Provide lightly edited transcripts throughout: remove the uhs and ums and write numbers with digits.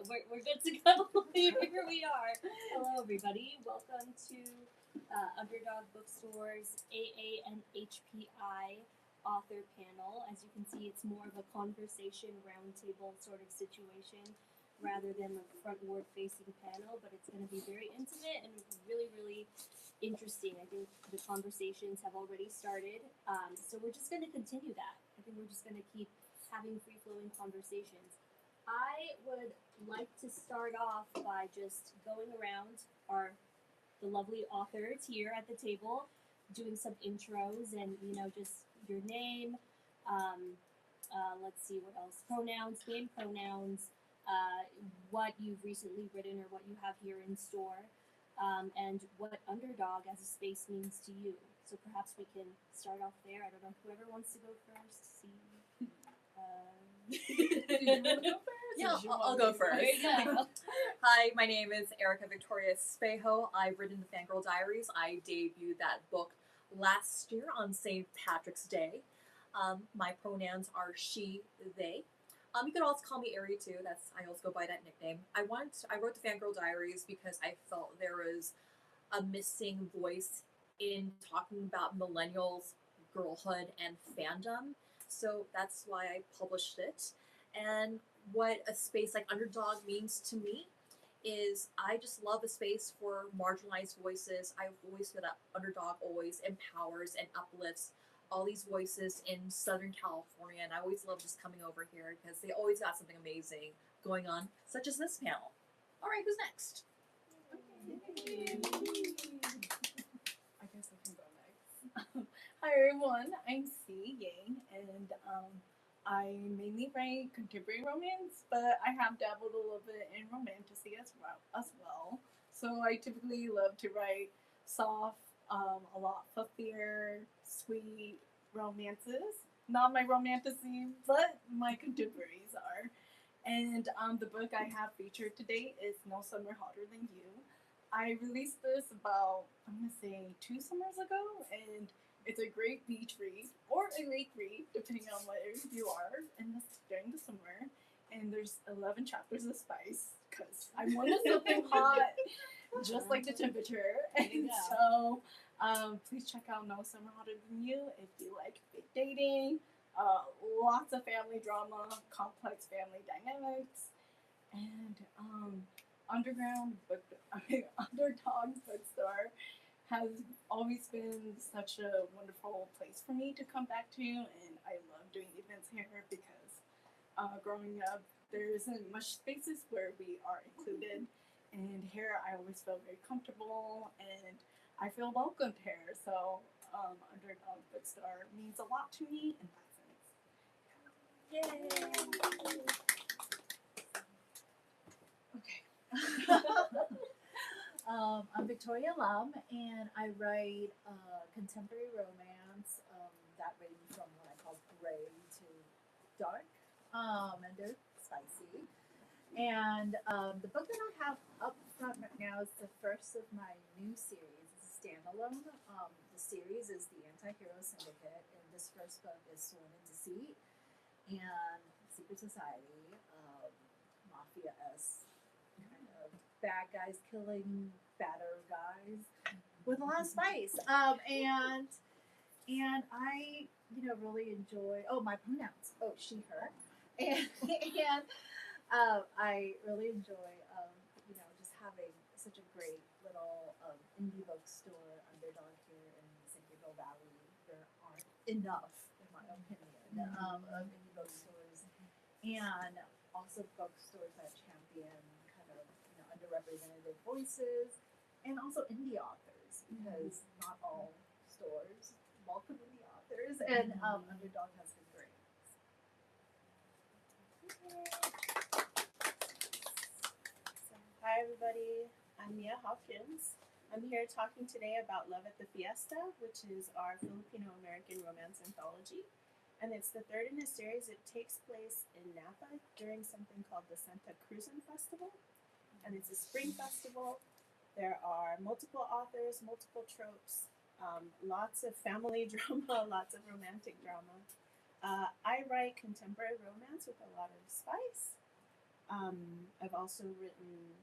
we're good to go. Here we are. Hello, everybody. Welcome to Underdog Bookstore's AA and HPI author panel. As you can see, it's more of a conversation roundtable sort of situation rather than a frontward-facing panel, but it's going to be very intimate and really, really interesting. I think the conversations have already started, so we're just going to continue that. I think we're just going to keep having free-flowing conversations. I would like to start off by just going around the lovely authors here at the table, doing some intros and just your name. Let's see what else. Pronouns, name, pronouns. What you've recently written or what you have here in store, and what Underdog as a space means to you. So perhaps we can start off there. I don't know, whoever wants to go first. See. Yeah, I'll go first. Hi, my name is Erica Victoria Spejo. I've written the Fangirl Diaries. I debuted that book last year on St. Patrick's Day. My pronouns are she, they. You could also call me Ari too. I also go by that nickname. I wrote the Fangirl Diaries because I felt there was a missing voice in talking about millennials, girlhood, and fandom. So that's why I published it. And what a space like Underdog means to me is I just love a space for marginalized voices. I always feel that Underdog always empowers and uplifts all these voices in Southern California, and I always love just coming over here because they always got something amazing going on, such as this panel. All right, who's next? I guess I can go next. Hi everyone, I'm C Yang, and I mainly write contemporary romance, but I have dabbled a little bit in romantasy as well. So I typically love to write soft, a lot fluffier, sweet romances. Not my romantasy, but my contemporaries are. And the book I have featured today is No Summer Hotter Than You. I released this about, I'm going to say, 2 summers ago, and it's a great beach read, or a lake read, depending on where you are, and this during the summer. And there's 11 chapters of spice, because I wanted something hot, just like the temperature. And so, please check out No Summer Hotter Than You if you like fake dating, lots of family drama, complex family dynamics, and Underdog Bookstore has always been such a wonderful place for me to come back to, and I love doing events here because growing up there isn't much spaces where we are included, and here I always feel very comfortable and I feel welcomed here. So Underdog Bookstore means a lot to me in that sense. Yay! I'm Victoria Lum, and I write contemporary romance that range from what I call gray to dark, and they're spicy. And the book that I have up front right now is the first of my new series. It's a standalone. The series is The Anti-Hero Syndicate, and this first book is Sworn in Deceit and Secret Society, mafia-esque kind of bad guys killing badder guys with a lot of spice. And I really enjoy my pronouns. Oh, she, her. And I really enjoy just having such a great little indie bookstore Underdog here in San Gabriel Valley. There aren't enough, in my opinion, of indie bookstores, and also bookstores that champion kind of underrepresented voices, and also indie authors, because not all stores welcome indie authors, and Underdog has been great. Hi everybody, I'm Mia Hopkins. I'm here talking today about Love at the Fiesta, which is our Filipino-American romance anthology. And it's the third in a series. It takes place in Napa during something called the Santa Cruzan Festival. And it's a spring festival. There are multiple authors, multiple tropes, lots of family drama, lots of romantic drama. I write contemporary romance with a lot of spice. I've also written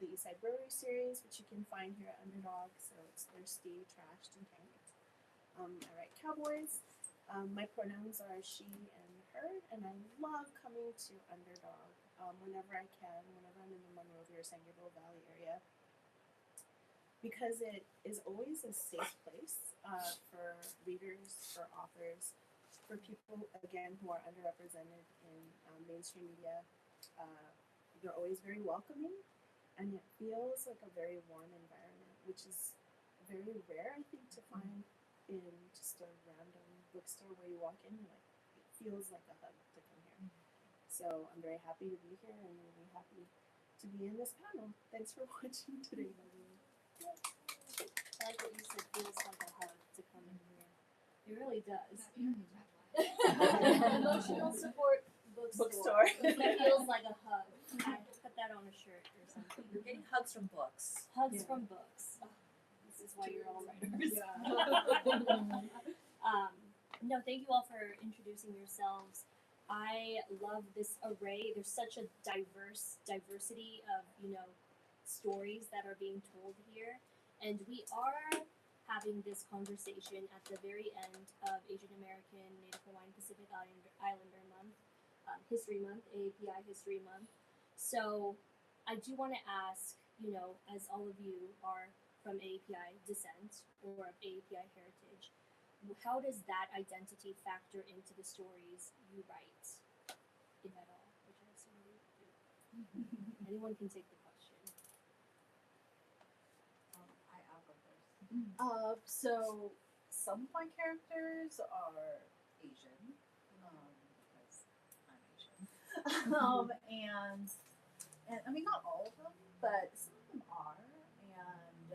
the Eastside Brewery series, which you can find here at Underdog. So it's thirsty, trashed, and tanked. I write cowboys. My pronouns are she and her, and I love coming to Underdog whenever I can, whenever I'm in the Monrovia or San Gabriel Valley area, because it is always a safe place for readers, for authors, for people, again, who are underrepresented in mainstream media. They're always very welcoming, and it feels like a very warm environment, which is very rare, I think, to find in just a random bookstore where you walk in and like it feels like a hug to come here. So I'm very happy to be here and really happy to be in this panel. Thanks for watching today, by the way. I like what you said, feels like a hug to come in here. It really does. Emotional support bookstore. It feels like a hug. I put that on a shirt or something. You're getting hugs from books. Hugs from books. Oh, this is why you're all writers. No, thank you all for introducing yourselves. I love this array. There's such a diversity of, stories that are being told here. And we are having this conversation at the very end of Asian American, Native Hawaiian, Pacific Islander Month, History Month, AAPI History Month. So I do want to ask, as all of you are from AAPI descent or of AAPI heritage, how does that identity factor into the stories you write, if at all? Which I assume you do. Anyone can take the question. I'll go first. So some of my characters are Asian, because I'm Asian. And I mean not all of them, but some of them are. And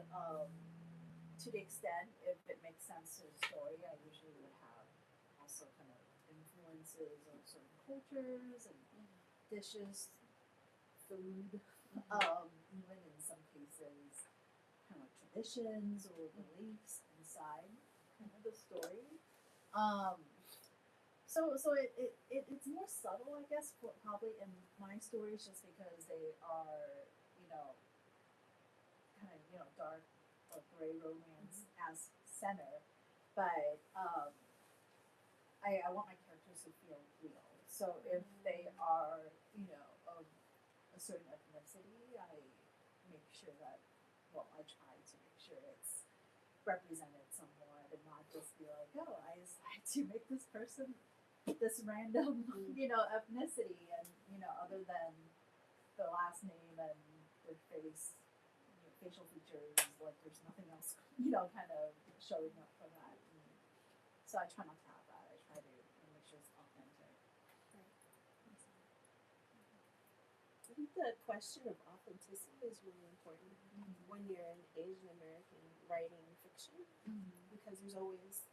to the extent if it makes sense to the story, I usually would have also kind of influences of certain cultures and dishes, food, even in some cases kind of traditions or beliefs inside kind of the story. So it's more subtle, I guess, probably in my stories, just because they are, kind of, dark or gray romance as center. But I want my characters to feel real. So if they are, of a certain ethnicity, I make sure that, I try to make sure it's represented somewhat and not just be like, oh, I decided to make this person this random, ethnicity, and, other than the last name and their face, facial features, like there's nothing else, kind of showing up for that. And so I try not to have that. I try to make sure it's authentic. I think the question of authenticity is really important when you're an Asian American writing fiction, because there's always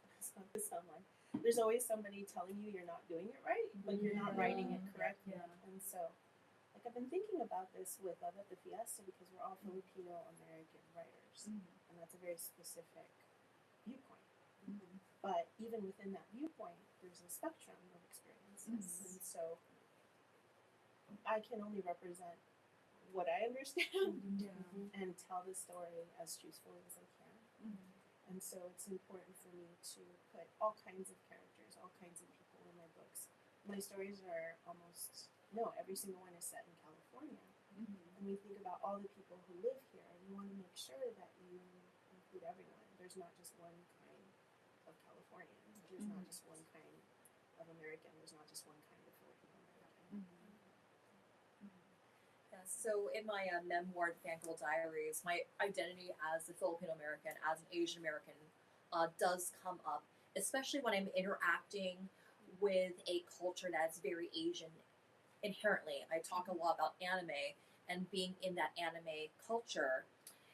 there's always somebody telling you you're not doing it right, like you're not writing it correctly. And so, like, I've been thinking about this with Love at the Fiesta, because we're all Filipino American writers, and that's a very specific viewpoint. But even within that viewpoint, there's a spectrum of experiences, and so I can only represent what I understand and tell the story as truthfully as I can. And so it's important for me to put all kinds of characters, all kinds of people in my books. My stories are every single one is set in California. And we think about all the people who live here, and you want to make sure that you include everyone. There's not just one kind of Californian. There's not just one kind of American. There's not just one kind of Filipino American. Yeah, so in my memoir, Fangirl Diaries, my identity as a Filipino American, as an Asian American, does come up, especially when I'm interacting with a culture that's very Asian inherently. I talk a lot about anime and being in that anime culture,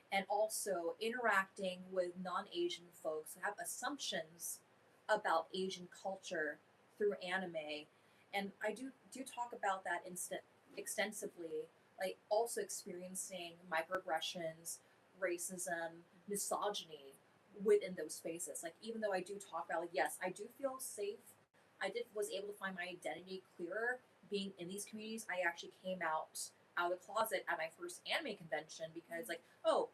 and also interacting with non-Asian folks who have assumptions about Asian culture through anime. And I do talk about that extensively, like also experiencing microaggressions, racism, misogyny within those spaces. Like, even though I do talk about, like, yes, I do feel safe, was able to find my identity clearer being in these communities, I actually came out of the closet at my first anime convention because, like, oh,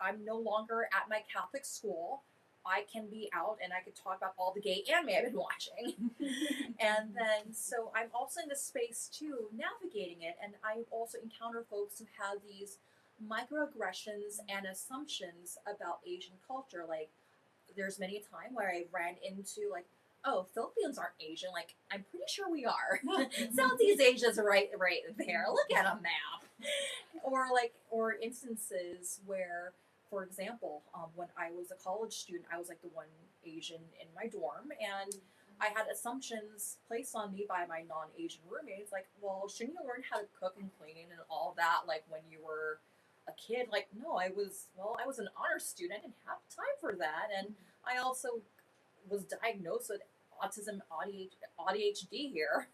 I'm no longer at my Catholic school. I can be out and I could talk about all the gay anime I've been watching. And then, so I'm also in this space too, navigating it. And I also encounter folks who have these microaggressions and assumptions about Asian culture. Like, there's many a time where I ran into, like, oh, Philippines aren't Asian. Like, I'm pretty sure we are. Southeast Asia's right there. Look at a map. Or instances where, for example, when I was a college student, I was like the one Asian in my dorm, and I had assumptions placed on me by my non-Asian roommates, like, well, shouldn't you learn how to cook and clean and all that, like, when you were a kid? Like, no, I was an honor student. I didn't have time for that, and I also was diagnosed with autism, ADHD here,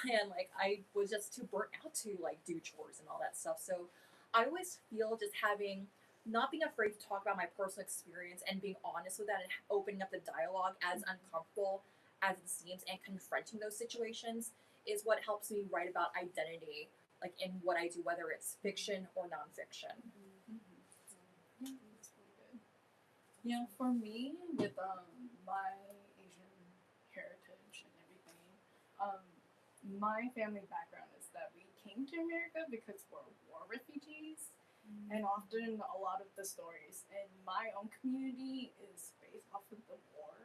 and like I was just too burnt out to like do chores and all that stuff. So I always feel just having not being afraid to talk about my personal experience and being honest with that and opening up the dialogue, as uncomfortable as it seems, and confronting those situations is what helps me write about identity, like in what I do, whether it's fiction or nonfiction. Yeah, that's pretty good. Yeah, for me, with my Asian heritage and everything, my family background is that we came to America because we're war refugees, and often a lot of the stories in my own community is based off of the war.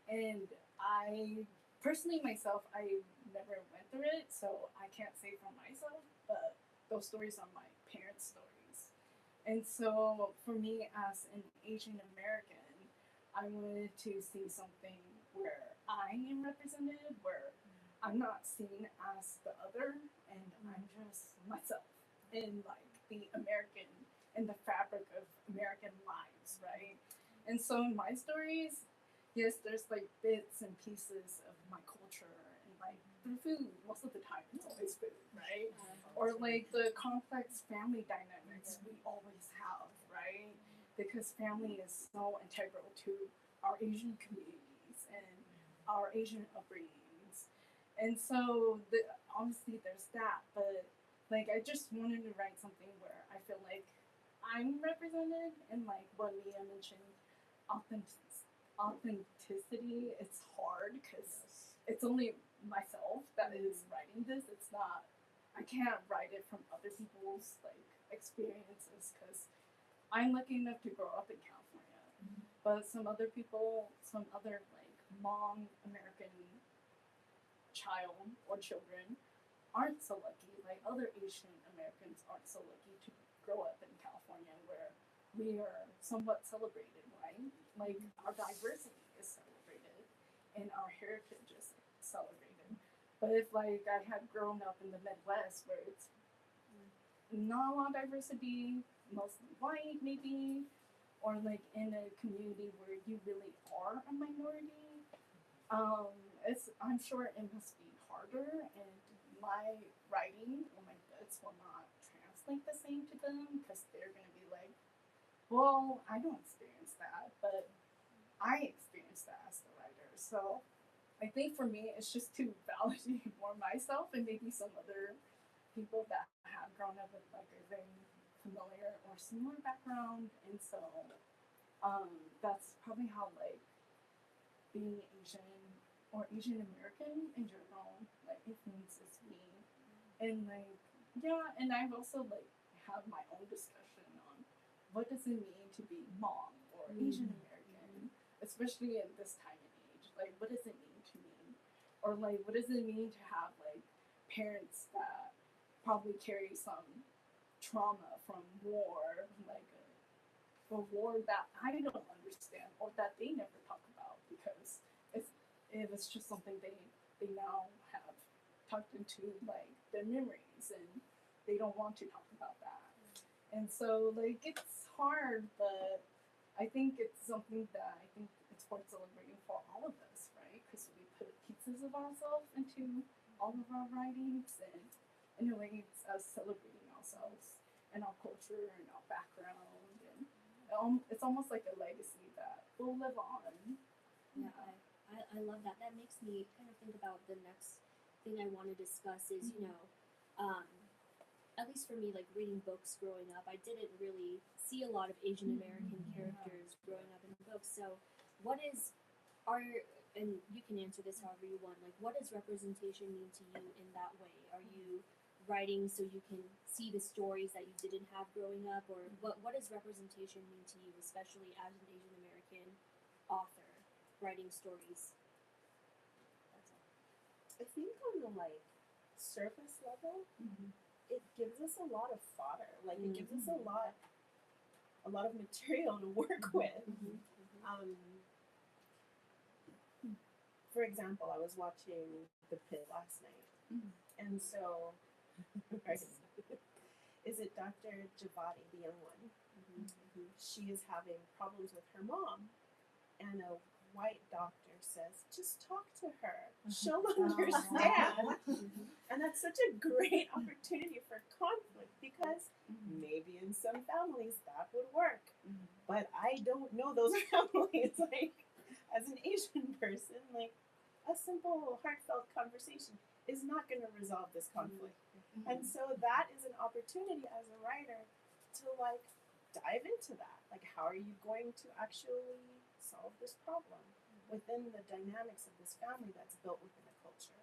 And I personally myself, I never went through it, so I can't say for myself, but those stories are my parents' stories. And so for me as an Asian American, I wanted to see something where I am represented, where I'm not seen as the other, and I'm just myself in like the American, in the fabric of American lives, right? And so in my stories, yes, there's like bits and pieces of my culture and like through food. Most of the time, it's always food, right? Or like the complex family dynamics we always have, right? Because family is so integral to our Asian communities and our Asian upbringings. And so obviously there's that, but like I just wanted to write something where I feel like I'm represented, and like what Mia mentioned, authenticity. It's hard because it's only myself that is writing this. It's not. I can't write it from other people's like experiences because I'm lucky enough to grow up in California, but some other people, some other like Hmong American child or children aren't so lucky. Like other Asian Americans aren't so lucky to grow up in California where we are somewhat celebrated, right? Like our diversity is celebrated and our heritage is celebrated. But if like I had grown up in the Midwest where it's not a lot of diversity, mostly white maybe, or like in a community where you really are a minority, I'm sure it must be harder, and my writing or my books will not translate the same to them because they're gonna be like, well, I don't experience that, but I experienced that as the writer. So I think for me, it's just to validate more myself and maybe some other people that have grown up with like a very familiar or similar background, and so that's probably how like being Asian or Asian American in general like influences me, and like yeah, and I've also like have my own discussion on what does it mean to be Hmong or Asian American, especially in this time and age. Like, what does it mean to me, or like what does it mean to have like parents that probably carry some trauma from war, like a war that I don't understand or that they never talk about because it was just something they now have tucked into like their memories, and they don't want to talk about that. And so like it's hard, but I think it's something that I think it's worth celebrating for all of us, right? Because we put pieces of ourselves into all of our writings, and in a way it's us celebrating ourselves and our culture and our background, and it's almost like a legacy that will live on. Yeah, I love that. That makes me kind of think about the next thing I want to discuss is, you know, at least for me, like reading books growing up, I didn't really see a lot of Asian American characters growing up in books. So, what is are and you can answer this however you want. Like, what does representation mean to you in that way? Are you writing so you can see the stories that you didn't have growing up, or what does representation mean to you, especially as an Asian American author writing stories? That's all. I think on the like surface level, it gives us a lot of fodder. Like it gives us a lot of material to work with. For example, I was watching The Pit last night, and so right, is it Dr. Javadi, the young one? She is having problems with her mom, and a white doctor says, "Just talk to her; she'll understand." And that's such a great opportunity for conflict because maybe in some families that would work, but I don't know those families. Like, as an Asian person, like a simple, heartfelt conversation is not going to resolve this conflict. And so that is an opportunity as a writer to like dive into that. Like, how are you going to actually solve this problem within the dynamics of this family that's built within a culture?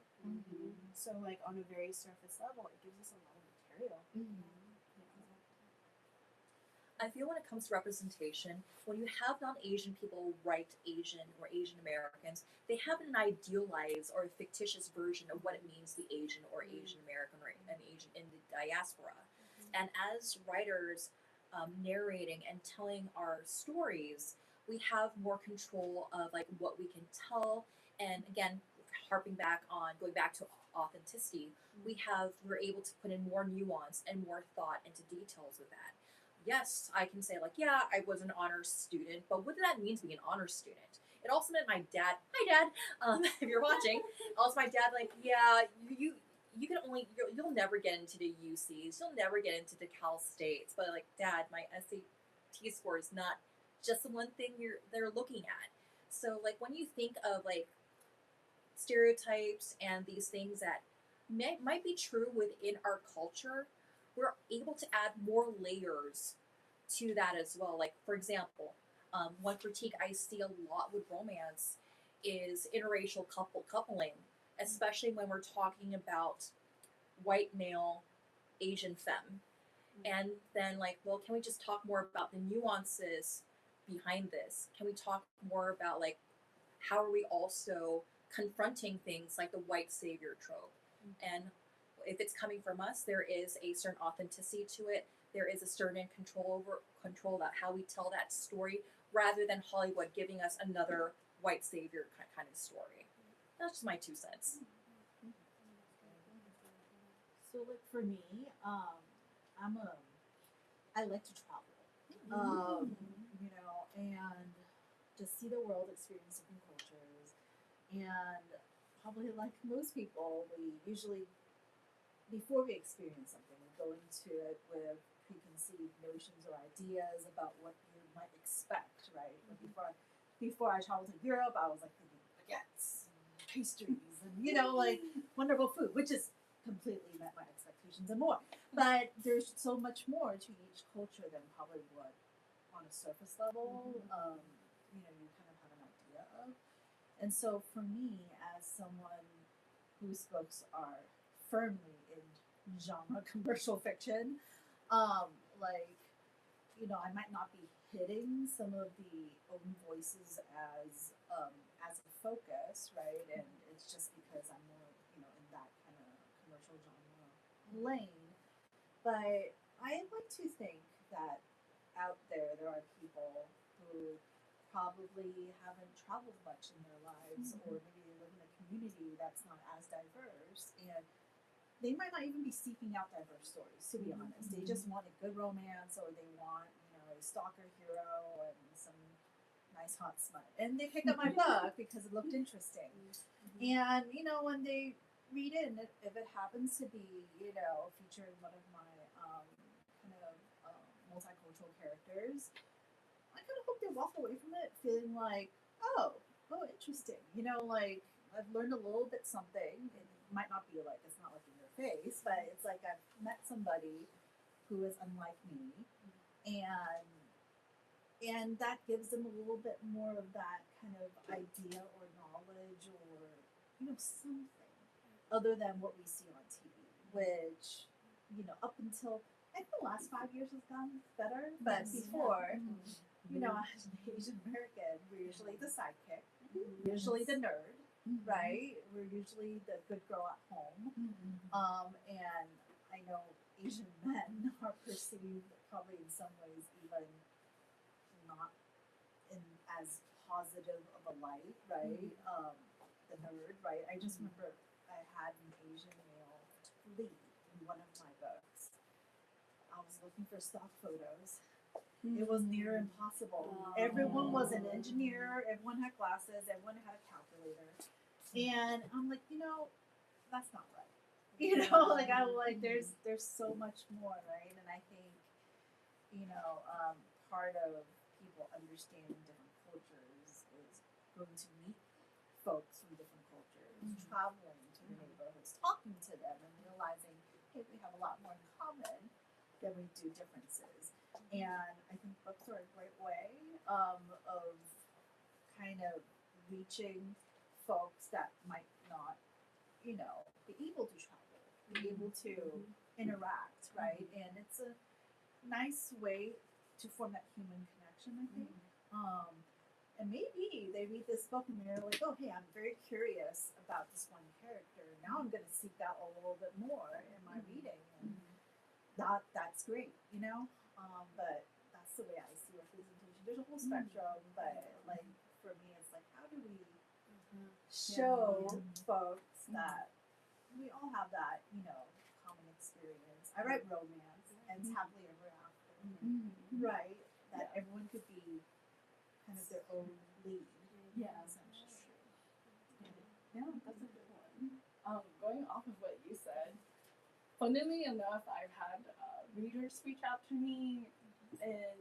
So, like on a very surface level, it gives us a lot of material. I feel when it comes to representation, when you have non-Asian people write Asian or Asian Americans, they have an idealized or a fictitious version of what it means to be Asian or Asian American or an Asian in the diaspora. And as writers narrating and telling our stories, we have more control of like what we can tell. And again, going back to authenticity, we're able to put in more nuance and more thought into details with that. Yes, I can say like, yeah, I was an honors student, but what did that mean to be an honors student? It also meant my dad, hi dad, if you're watching, also my dad like, yeah, you can only, you'll never get into the UCs, you'll never get into the Cal States, but like, dad, my SAT score is not just the one thing they're looking at. So like when you think of like stereotypes and these things that might be true within our culture, we're able to add more layers to that as well. Like, for example, one critique I see a lot with romance is interracial coupling, especially when we're talking about white male, Asian femme. And then, like, well, can we just talk more about the nuances behind this? Can we talk more about, like, how are we also confronting things like the white savior trope? And if it's coming from us, there is a certain authenticity to it. There is a certain control about how we tell that story, rather than Hollywood giving us another white savior kind of story. That's just my 2 cents. So, like for me, I like to travel, you know, and just see the world, experience different cultures, and probably like most people, we usually before we experience something, we go into it with preconceived notions or ideas about what you might expect, right? But before I traveled to Europe, I was like thinking baguettes, pastries, and you know, like wonderful food, which is completely met my expectations and more. But there's so much more to each culture than probably what on a surface level, you know, you kind of have an idea of. And so for me, as someone whose books are firmly in genre commercial fiction, like, you know, I might not be hitting some of the own voices as a focus, right? And it's just because I'm more, you know, in that kind of commercial genre lane. But I like to think that out there are people who probably haven't traveled much in their lives, or maybe they live in a community that's not as diverse, and they might not even be seeking out diverse stories, to be honest. They just want a good romance, or they want, you know, a stalker hero and some nice hot smut. And they picked up my book because it looked interesting. And, you know, when they read it, and if it happens to be, you know, featuring one of my kind of multicultural characters, I kind of hope they walk away from it feeling like, oh, interesting. You know, like I've learned a little bit something. might not be like, it's not like in your face, but it's like I've met somebody who is unlike me, and that gives them a little bit more of that kind of idea or knowledge or something other than what we see on TV, which up until I think the last 5 years has gone better, but before, as an Asian American, we're usually the sidekick, usually the nerd, right? We're usually the good girl at home, and I know Asian men are perceived probably in some ways even not in as positive of a light, right? The nerd, right? I just remember I had an Asian male lead in one of my books. I was looking for stock photos. It was near impossible. Everyone was an engineer, everyone had glasses, everyone had a calculator. And I'm like, that's not right. There's so much more, right? And I think, part of people understanding different cultures is going to meet folks from different cultures, traveling to the neighborhoods, talking to them, and realizing, hey, we have a lot more in common than we do differences. And I think books are a great way of kind of reaching folks that might not, be able to travel, be able to interact, right? And it's a nice way to form that human connection, I think. And maybe they read this book and they're like, oh, hey, I'm very curious about this one character. Now I'm going to seek out a little bit more in my reading. And that's great, but that's the way I see representation. There's a whole spectrum, but like for me, it's like, how do we show folks that we all have that, common experience? I write romance and it's happily ever after, right? That everyone could be kind of their own lead. Yeah, essentially. Yeah, that's a good one. Going off of what you said, funnily enough, I've had readers reach out to me, and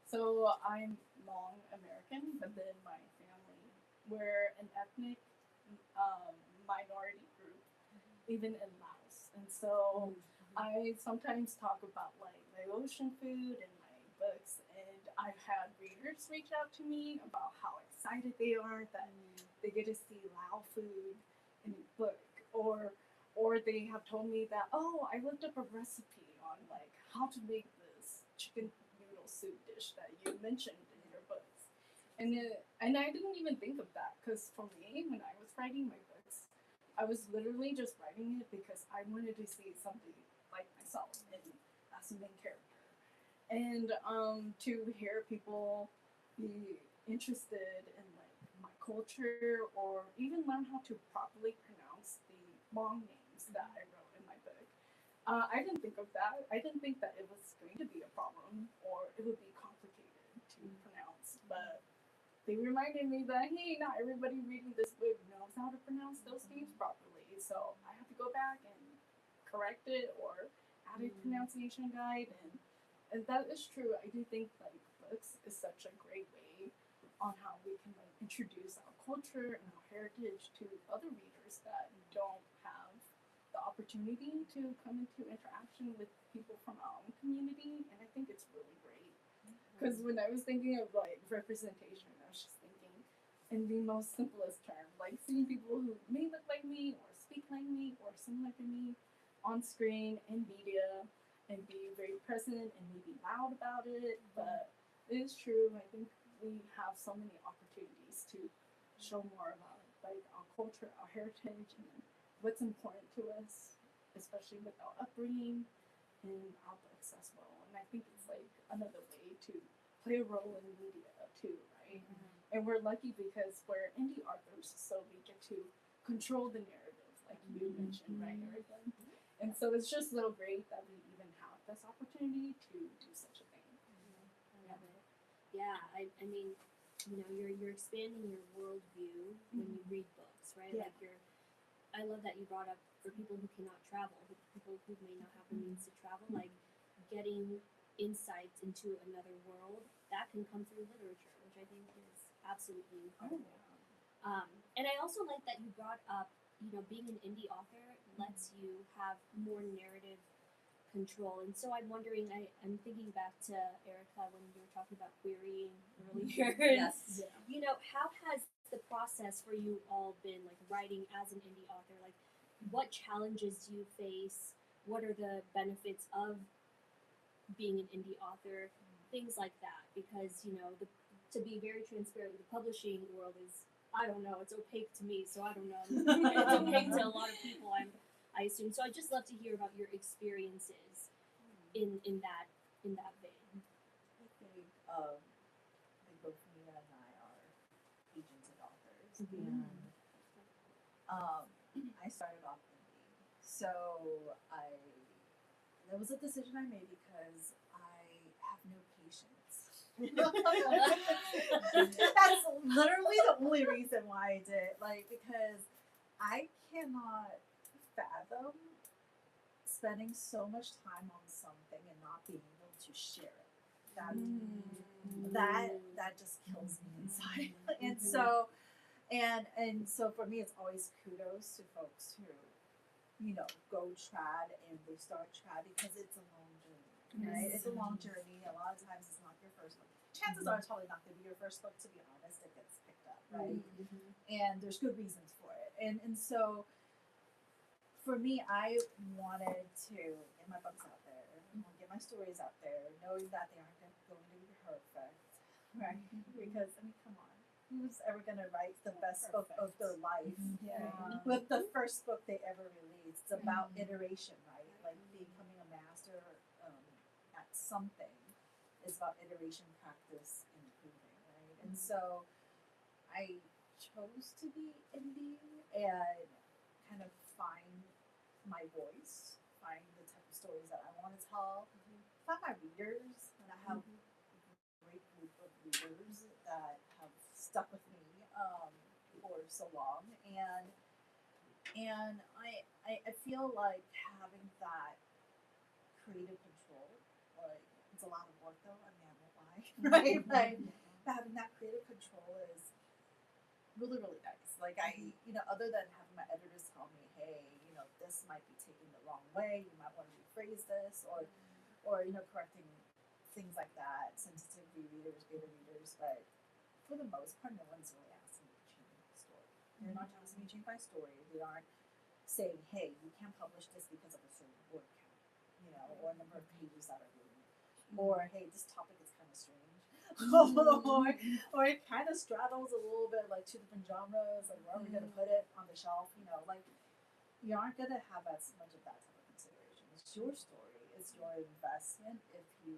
so I'm Hmong American, but then my family, we're an ethnic minority group, even in Laos, and so I sometimes talk about like Laotian food in my books, and I've had readers reach out to me about how excited they are that they get to see Lao food in a book, or they have told me that, oh, I looked up a recipe on like how to make this chicken noodle soup dish that you mentioned in your books, and I didn't even think of that, because for me, when I was writing my books, I was literally just writing it because I wanted to see something like myself and as a main character, and to hear people be interested in like my culture or even learn how to properly pronounce the Hmong names that I wrote in my book. I didn't think of that. I didn't think that it was going to be a problem or it would be complicated to pronounce, but they reminded me that, hey, not everybody reading this book knows how to pronounce those names properly, so I have to go back and correct it or add a pronunciation guide, and that is true. I do think like books is such a great way on how we can like introduce our culture and our heritage to other readers that don't have the opportunity to come into interaction with people from our own community, and I think it's really great. Because when I was thinking of like representation, I was just thinking in the most simplest term, like seeing people who may look like me or speak like me or similar to me on screen in media and be very present and maybe loud about it. But it is true. I think we have so many opportunities to show more about like our culture, our heritage, and what's important to us, especially with our upbringing in our books as well. And I think it's like another way to play a role in media too, right? And we're lucky because we're indie authors, so we get to control the narrative, like you mentioned, right, Erica? And so it's just so great that we even have this opportunity to do such a thing. I love it. Yeah, I mean, you're expanding your worldview when you read books, right? Yeah. Like I love that you brought up for people who cannot travel, people who may not have the means to travel, like getting insights into another world that can come through literature, which I think is absolutely incredible. And I also like that you brought up being an indie author lets you have more narrative control. And so I'm wondering, I'm thinking back to Erica when you were talking about querying earlier. Yes. How has the process for you all been, like writing as an indie author? Like, what challenges do you face? What are the benefits of being an indie author? Things like that. Because, to be very transparent, the publishing world is, I don't know, it's opaque to me, so I don't know. It's opaque to a lot of people, I assume. So I'd just love to hear about your experiences in that vein. I think both Mia and I are agented authors, and I started off indie. So that was a decision I made because I have no patience. That's literally the only reason why I did it. Like, because I cannot fathom spending so much time on something and not being able to share it. That just kills me inside. And so for me, it's always kudos to folks who go trad and they start trad because it's a long journey, right? It's a long journey. A lot of times it's not your first book. Chances are it's probably not going to be your first book, to be honest. It gets picked up, right? And there's good reasons for it. And so for me, I wanted to get my books out there, get my stories out there, knowing that they aren't going to be perfect, right? Because, come on. Who's ever going to write the best book of their life with the first book they ever released? It's about iteration, right? Like becoming a master at something is about iteration, practice, and improving, right? And so I chose to be indie and kind of find my voice, find the type of stories that I want to tell, find my readers, and I have a great group of readers that have stuck with me for so long, and I feel like having that creative control, like it's a lot of work though. I mean, I won't lie, right? But having that creative control is really, really nice. Like other than having my editors tell me, hey, this might be taken the wrong way. You might want to rephrase this, or correcting things like that. Sensitive readers, beta readers, but for the most part, no one's really asking me to change my story. They're not asking me to change my story. They aren't saying, hey, you can't publish this because of a certain word count, or a number of pages that are reading, or hey, this topic is kind of strange, or it kind of straddles a little bit like two different genres. Like, where are we going to put it on the shelf? Like you aren't going to have as much of that type of consideration. It's your story. It's your investment. If you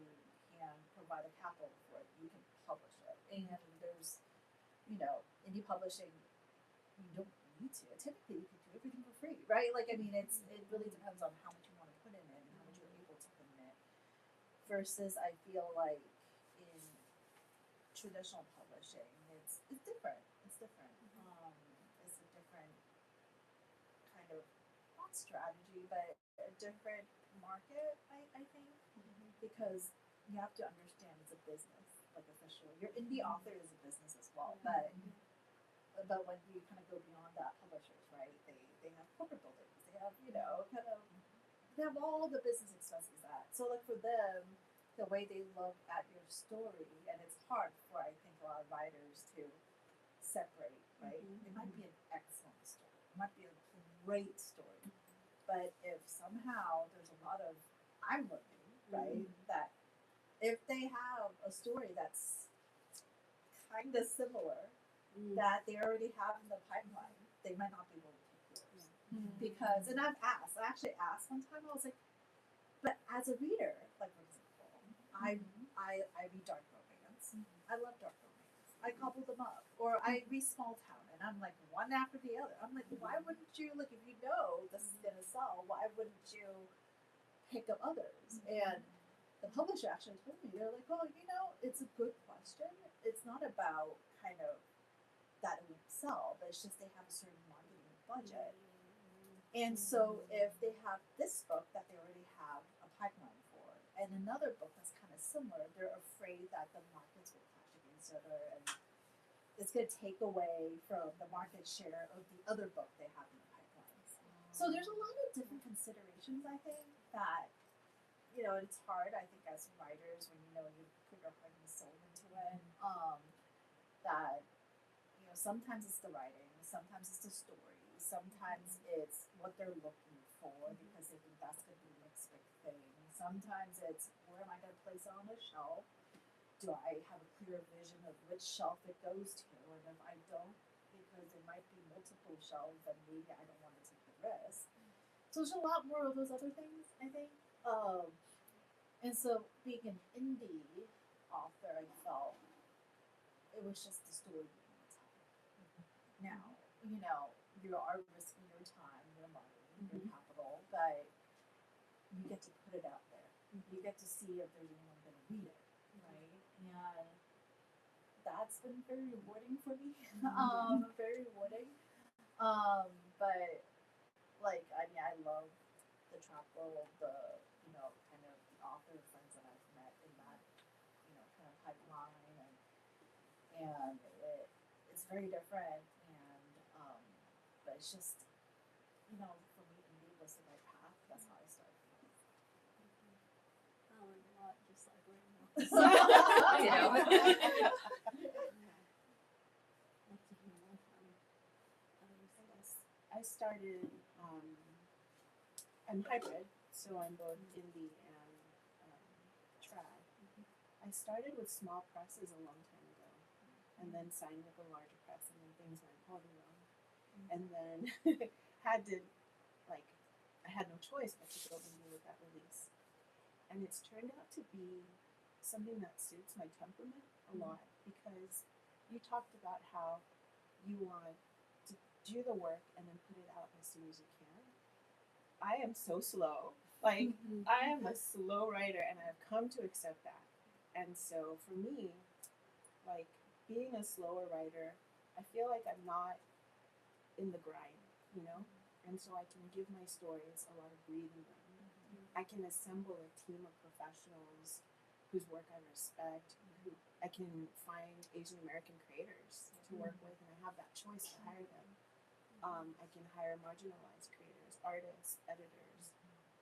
can provide a capital for it, you can publish it. And there's, indie publishing, you don't need to. Typically, you can do everything for free, right? Like, it really depends on how much you want to put in it and how much you're able to put in it. Versus, I feel like in traditional publishing, it's different. It's different. It's a different kind of, not strategy, but a different market, I think, because you have to understand it's a business, like officially. Your indie author is a business as well, but when you kind of go beyond that, publishers, right? They have corporate buildings, they have they have all the business expenses that. So like for them, the way they look at your story, and it's hard for I think a lot of writers to separate, right? It might be an excellent story, it might be a great story, but if somehow there's a lot of I'm looking, right, that if they have a story that's kind of similar that they already have in the pipeline, they might not be able to take yours. Because, and I actually asked one time, I was like, but as a reader, like for example, I read dark romance. I love dark romance. I couple them up. Or I read small town, and I'm like one after the other. I'm like, why wouldn't you, like if you know this is going to sell, why wouldn't you pick up others? And the publisher actually told me, they're like, well, it's a good question. It's not about kind of that it won't sell, but it's just they have a certain marketing budget. And so if they have this book that they already have a pipeline for, and another book that's kind of similar, they're afraid that the markets will clash against each other, and it's going to take away from the market share of the other book they have in the pipeline. So there's a lot of different considerations, I think, that, it's hard, I think, as writers, when you put your heart and soul into it, that, sometimes it's the writing, sometimes it's the story, sometimes it's what they're looking for because they think that's going to be the next big thing. Sometimes it's, where am I going to place it on the shelf? Do I have a clear vision of which shelf it goes to? And if I don't, because it might be multiple shelves, then maybe I don't want to take the risk. So there's a lot more of those other things, I think. And so being an indie author, I felt it was just the story you want to tell. Now, you are risking your time, your money, your capital, but you get to put it out there. You get to see if there's anyone going to read it, right? And that's been very rewarding for me. Very rewarding. But I love the travel, the kind of the author friends that I've met in that kind of pipeline, and it's very different. And but it's just for me, indie was the right path. That's how I started. I learned a lot just like right now. Like to hear more from others. I started, I'm hybrid, so I'm both indie and trad. I started with small presses a long time ago, and then signed with a larger press, and then things went horribly wrong. And then I had no choice but to go indie with that release. And it's turned out to be something that suits my temperament a lot, because you talked about how you want to do the work and then put it out as soon as you can. I am so slow. I am a slow writer, and I've come to accept that. And so for me, being a slower writer, I feel like I'm not in the grind, and so I can give my stories a lot of breathing room. I can assemble a team of professionals whose work I respect. I can find Asian American creators to work with, and I have that choice to hire them. I can hire marginalized creators, artists, editors,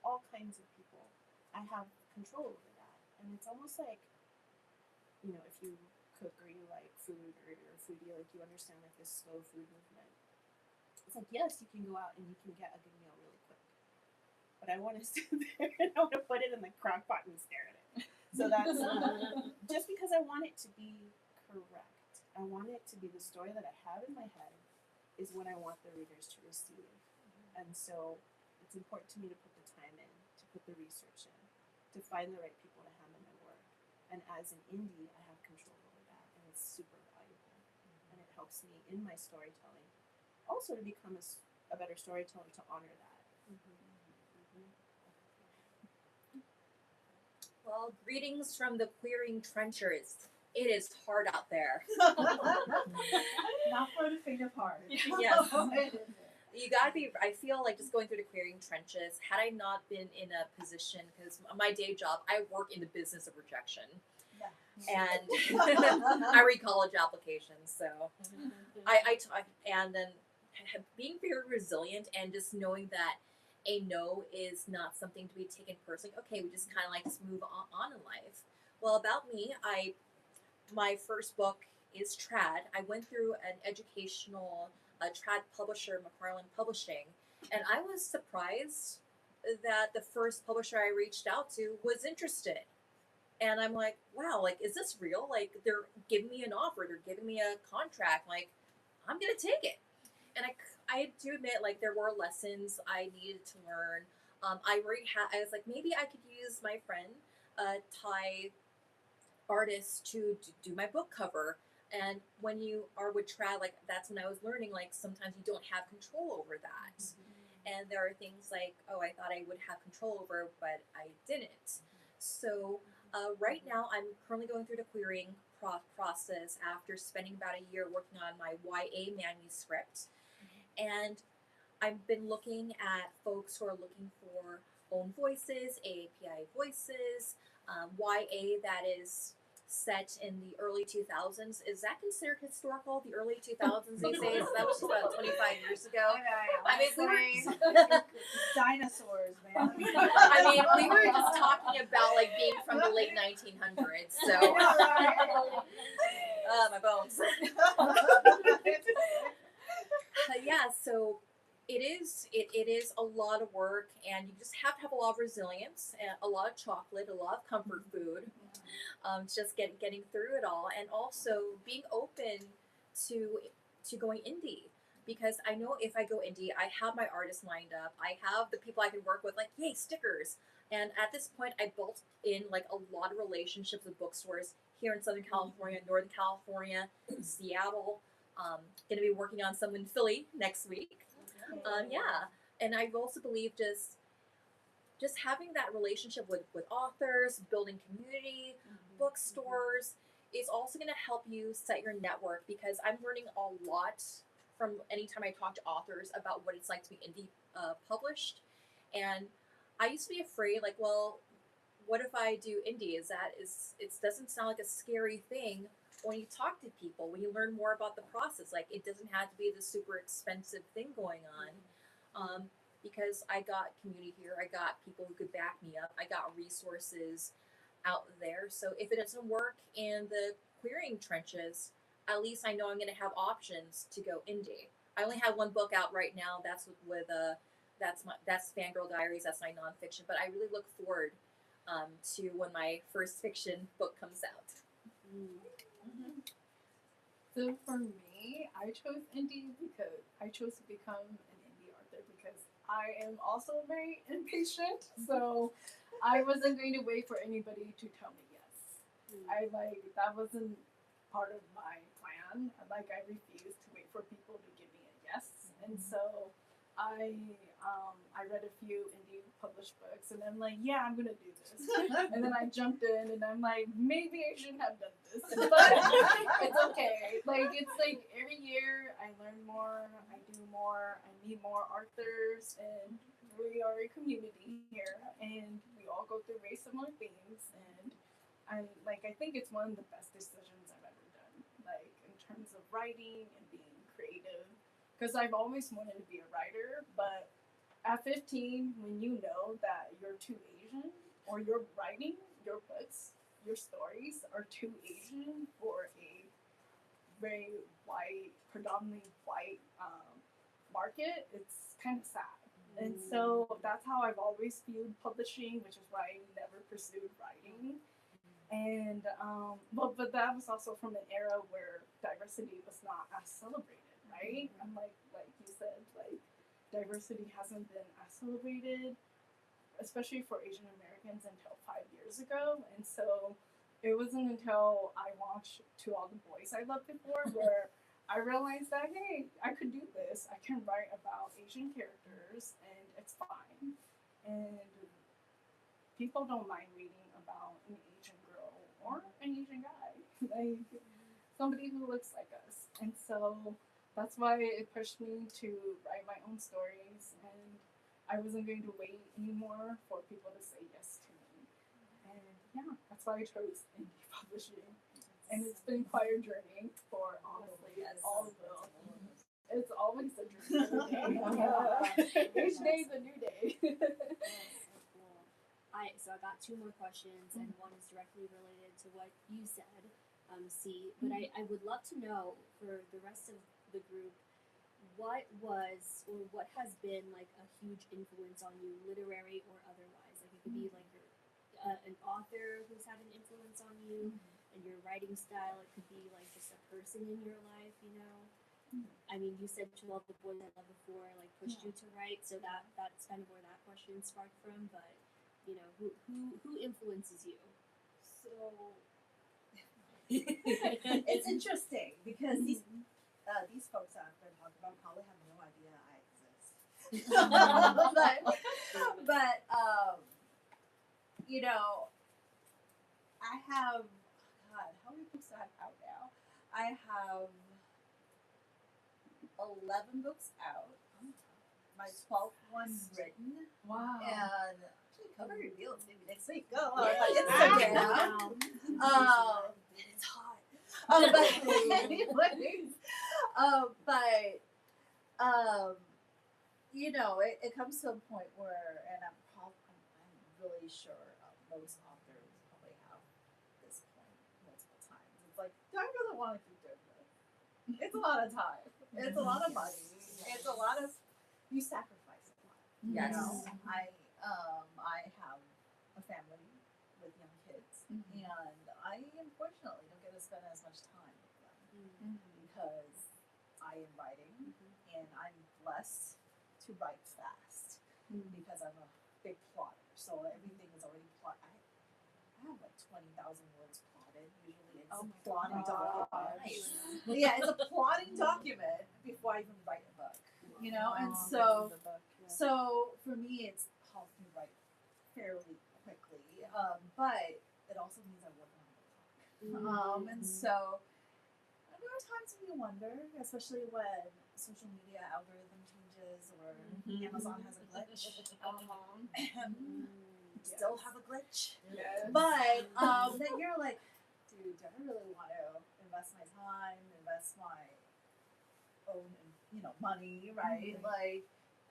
all kinds of people. I have control over that. And it's almost like, if you cook or you like food or you're a foodie, you understand this slow food movement. It's like, yes, you can go out and you can get a good meal really quick. But I want to sit there and I want to put it in the crock pot and stare at it. So that's just because I want it to be correct. I want it to be the story that I have in my head is what I want the readers to receive. And so it's important to me to put the time in, to put the research in, to find the right people to have in my work. And as an indie, I have control over that, and it's super valuable. And it helps me in my storytelling also to become a better storyteller, to honor that. Well, greetings from the queering trenchers. It is hard out there. Not for the faint of heart. Yes. You gotta be, I feel like just going through the querying trenches, had I not been in a position, because my day job, I work in the business of rejection. And I read college applications, so and then being very resilient and just knowing that a no is not something to be taken personally. Okay, we just kind of just move on in life. Well, about me, my first book is trad. I went through an educational trad publisher, McFarland Publishing, and I was surprised that the first publisher I reached out to was interested. And I'm like, wow, is this real? They're giving me an offer, they're giving me a contract, I'm gonna take it. And I do admit, there were lessons I needed to learn. I was like, maybe I could use my friend, Thai artist, to do my book cover. And when you are with trad, that's when I was learning, sometimes you don't have control over that. And there are things oh, I thought I would have control over, but I didn't. So right now, I'm currently going through the querying process after spending about a year working on my YA manuscript. And I've been looking at folks who are looking for own voices, AAPI voices, YA that is set in the early 2000s. Is that considered historical? The early 2000s these days? That was just about 25 years ago. I mean, we were dinosaurs, man. I mean, we were just talking about like being from the late 1900s. So, my bones. Yeah, so it is a lot of work, and you just have to have a lot of resilience, and a lot of chocolate, a lot of comfort food, just getting through it all, and also being open to going indie. Because I know if I go indie, I have my artists lined up. I have the people I can work with, like, yay, stickers. And at this point, I built in like a lot of relationships with bookstores here in Southern California, Northern California, Seattle. Going to be working on some in Philly next week. Yeah, and I also believe just having that relationship with authors, building community, bookstores is also going to help you set your network, because I'm learning a lot from anytime I talk to authors about what it's like to be indie published. And I used to be afraid, like, well, what if I do indie? It doesn't sound like a scary thing. When you talk to people, when you learn more about the process, like, it doesn't have to be this super expensive thing going on. Because I got community here, I got people who could back me up, I got resources out there. So if it doesn't work in the querying trenches, at least I know I'm going to have options to go indie. I only have one book out right now. That's that's Fangirl Diaries. That's my nonfiction. But I really look forward to when my first fiction book comes out. So for me, I chose indie because I chose to become an indie author because I am also very impatient. So I wasn't going to wait for anybody to tell me yes. That wasn't part of my plan. I refused to wait for people to give me a yes. And so I read a few indie published books, and I'm like, yeah, I'm gonna do this. And then I jumped in, and I'm like, maybe I shouldn't have done this, but it's okay. It's like every year I learn more, I do more, I meet more authors, and we are a community here, and we all go through very similar things. And I think it's one of the best decisions I've ever done, in terms of writing and being creative. Because I've always wanted to be a writer, but at 15, when you know that you're too Asian, or you're writing your books, your stories are too Asian for a very white, predominantly white market, it's kind of sad. And so that's how I've always viewed publishing, which is why I never pursued writing. And but that was also from an era where diversity was not as celebrated, right? And like you said, diversity hasn't been as celebrated, especially for Asian Americans, until 5 years ago. And so it wasn't until I watched To All the Boys I Loved Before where I realized that, hey, I could do this. I can write about Asian characters, and it's fine. And people don't mind reading about an Asian girl or an Asian guy, somebody who looks like us. And so that's why it pushed me to write my own stories, and I wasn't going to wait anymore for people to say yes to me. And yeah, that's why I chose indie publishing. And it's been quite a journey for, honestly, all of them. It's always a journey. Each day is a new day. So I got two more questions, and one is directly related to what you said, C. But I would love to know, for the rest of the group, what has been a huge influence on you, literary or otherwise? It could be an author who's had an influence on you and your writing style. It could be just a person in your life, I mean, you said To All the Boys I Loved Before pushed you to write, so that's kind of where that question sparked from. But who influences you? So it's interesting because these folks I've been talking about probably have no idea I exist. but I have, God, how many books do I have out now? I have 11 books out. My 12th one written. Wow. And cover reveals maybe next week. Go on my Instagram. But anyways, but you know, it comes to a point where, and I'm really sure most authors probably have this point multiple times. It's like, do I really want to keep doing this? It's a lot of time. It's a lot of money. It's a lot of, you sacrifice a lot. Yes. You know, I have a family with young kids, and I unfortunately don't get to spend as much time with them because I am writing, and I'm blessed to write fast because I'm a big plotter. So everything is already plotted. I have like 20,000 words plotted. Usually it's a plotting document. Yeah, it's a plotting document before I even write a book. You know, and so for me, it's helped me write fairly quickly. But it also means I work on the clock. And so there are times when you wonder, especially when social media algorithm changes or Amazon has a glitch. Still have a glitch. Yes. But then you're like, dude, do I really want to invest my time, invest my own, money, right? Like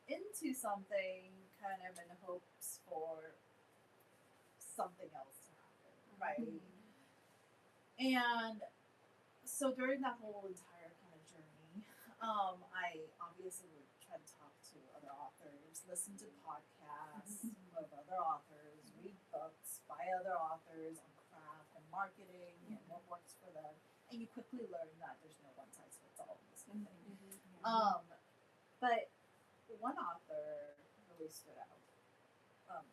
into something kind of in hopes for something else to happen, right? And so during that whole entire kind of journey, I obviously would try to talk to other authors, listen to podcasts of other authors, read books by other authors on craft and marketing and what works for them. And you quickly learn that there's no one size fits all in this thing. But one author really stood out, kind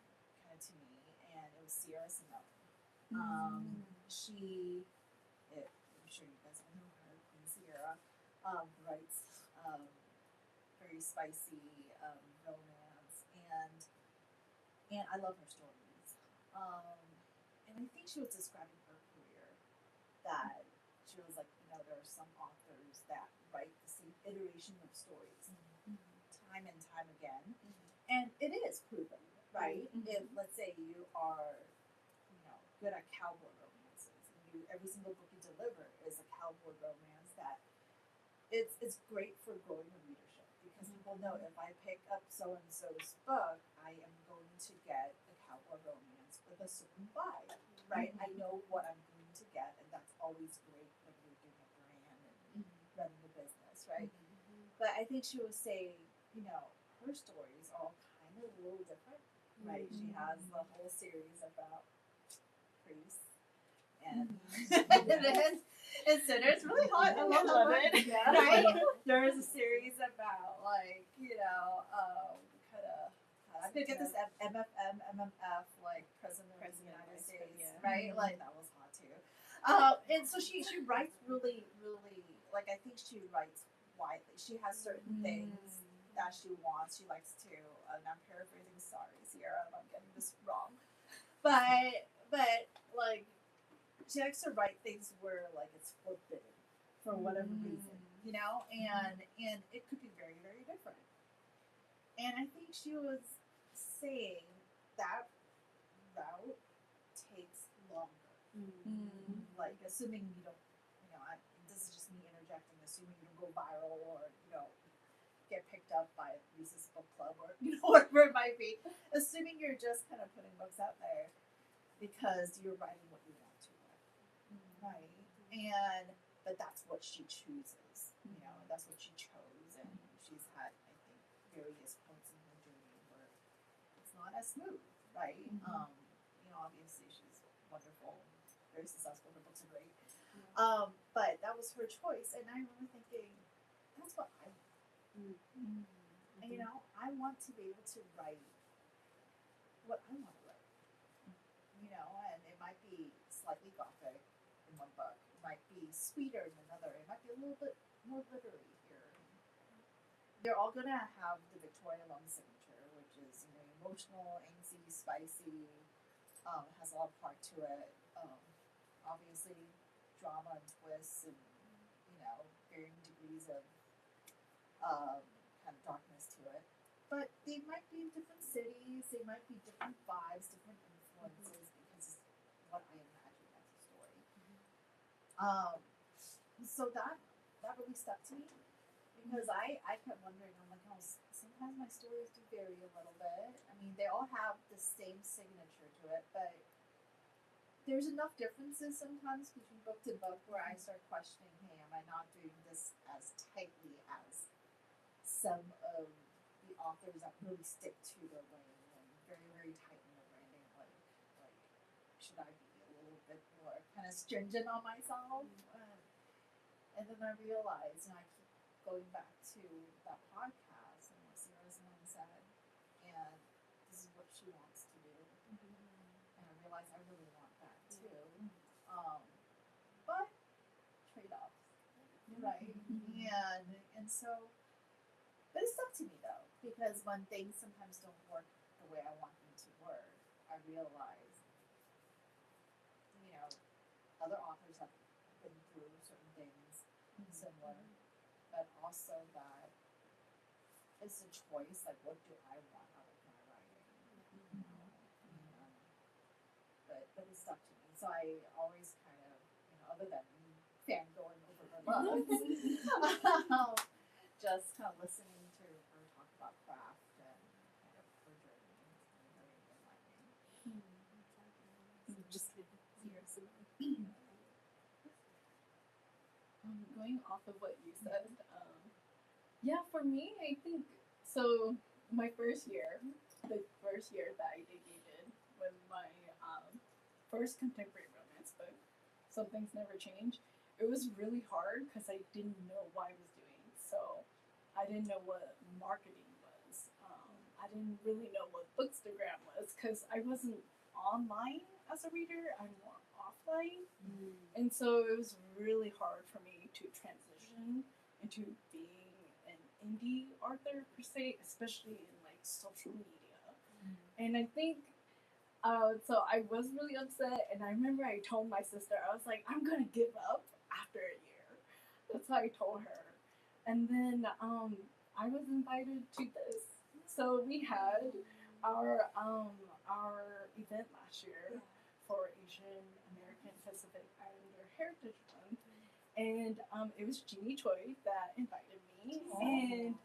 of to me, and it was Sierra Simone. I'm sure you guys all know her, Queen Sierra, writes very spicy romance, and I love her stories. And I think she was describing her career that she was like, there are some authors that write the same iteration of stories time and time again, and it is proven, right? If let's say you are, good at cowboy romances, and every single book you deliver is a cowboy romance that it's great for growing the readership because people know if I pick up so and so's book, I am going to get a cowboy romance with a certain vibe, right? I know what I'm going to get, and that's always great when you're doing a brand and running a business, right? But I think she was saying, her stories are all kind of a little different, right? She has the whole series about priests and and sinners. Really hot. I love it. Yeah. Right? There is a series about I could get this MFM, MMF, like President of the United States, right? Like that was hot too. And so she writes really, really, like I think she writes widely. She has certain things that she wants. She likes to, and I'm paraphrasing, sorry, Sierra, if I'm getting this wrong. But like, she likes to write things where like it's forbidden for whatever reason, and it could be very, very different. And I think she was saying that route takes longer. Like assuming you don't, this is just me interjecting, assuming you don't go viral or get picked up by Reese's Book Club or whatever it might be. Assuming you're just kind of putting books out there because you're writing what you want to write, right? But that's what she chooses, and that's what she chose, and she's had, I think, various points in her journey where it's not as smooth, right? Obviously she's wonderful, very successful. Her books are great, but that was her choice, and I remember thinking, that's what I want. And I want to be able to write what I want to write. And it might be slightly gothic in one book, it might be sweeter in another, it might be a little bit more literary here. They're all gonna have the Victoria Lum signature, which is emotional, angsty, spicy, has a lot of heart to it. Obviously, drama and twists, and varying degrees of kind of darkness to it. But they might be in different cities, they might be different vibes, different influences, because it's what I imagine as a story. so that really stuck to me because I kept wondering. I'm like, oh, sometimes my stories do vary a little bit. I mean, they all have the same signature to it, but there's enough differences sometimes between book to book where I start questioning, hey, am I not doing this as tightly as some of the authors that really stick to their lane and very, very tight in their branding? Like should I be a little bit more kind of stringent on myself? And then I realized, and I keep going back to that podcast and what Sarah's mom said, and this is what she wants to do. And I realized I really want that too. But trade-offs, right? And so, but it stuck to me though, because when things sometimes don't work the way I want them to work, I realize, other authors have been through certain things similar, but also that it's a choice. Like, what do I want out of my writing? But it stuck to me. So I always kind of, other than fangirling over her books, just kind of listening to her talk about craft and kind of her journey and very enlightening. Just going off of what you said, yeah, for me, I think so. My first year, the first year that I debuted with my first contemporary romance book, Some Things Never Change. It was really hard because I didn't know what I was doing. So I didn't know what marketing was. I didn't really know what Bookstagram was because I wasn't online as a reader. I'm more offline. And so it was really hard for me to transition into being an indie author per se, especially in like social media. And I think so I was really upset, and I remember I told my sister, I was like, I'm gonna give up after a year. That's what I told her. And then I was invited to this. So we had our event last year for Asian American Pacific Islander Heritage Month, and it was Jeannie Choi that invited me, and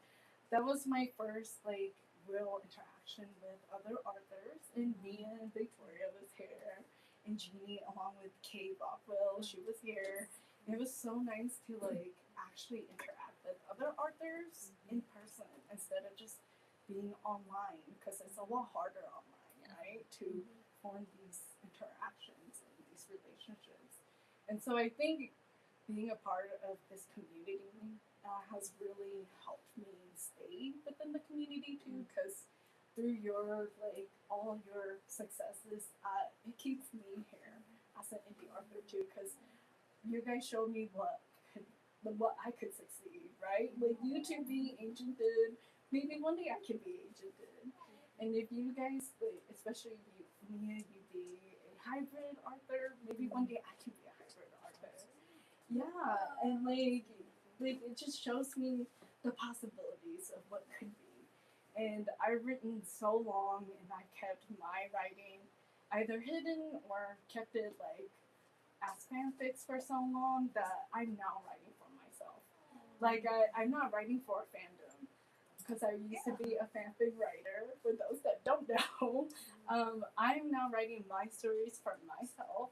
that was my first like real interaction with other authors. And Mia and Victoria was here, and Jeannie along with Kay Rockwell, she was here. And it was so nice to like actually interact with other authors in person instead of just being online, because it's a lot harder online, right, to form these interactions and these relationships. And so I think being a part of this community has really helped me stay within the community too, because through your like all your successes, it keeps me here as an indie author too, because you guys showed me what I could succeed, right? Like you two being agented, maybe one day I can be agented. And if you guys, like, especially you, Mia, you be a hybrid author, maybe one day I can be a hybrid author. Yeah, and like it just shows me the possibilities of what could be. And I've written so long, and I kept my writing either hidden or kept it like as fanfics for so long that I'm now writing for myself. Like I'm not writing for a fandom, because I used to be a fanfic writer. For those that don't know, I'm now writing my stories for myself,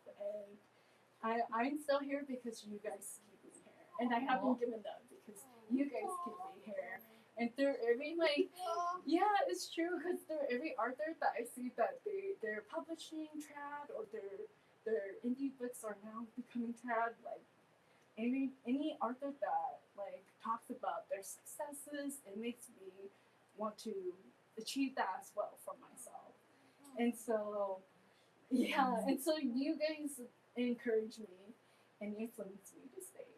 and I'm still here because you guys keep me here, and I haven't given up because you guys keep me here. And through every yeah, it's true, because through every author that I see that they're publishing trad, or their indie books are now becoming trad, like any author that like talks about their successes, it makes me want to achieve that as well for myself. And so yeah, and so you guys encourage me and influence me to stay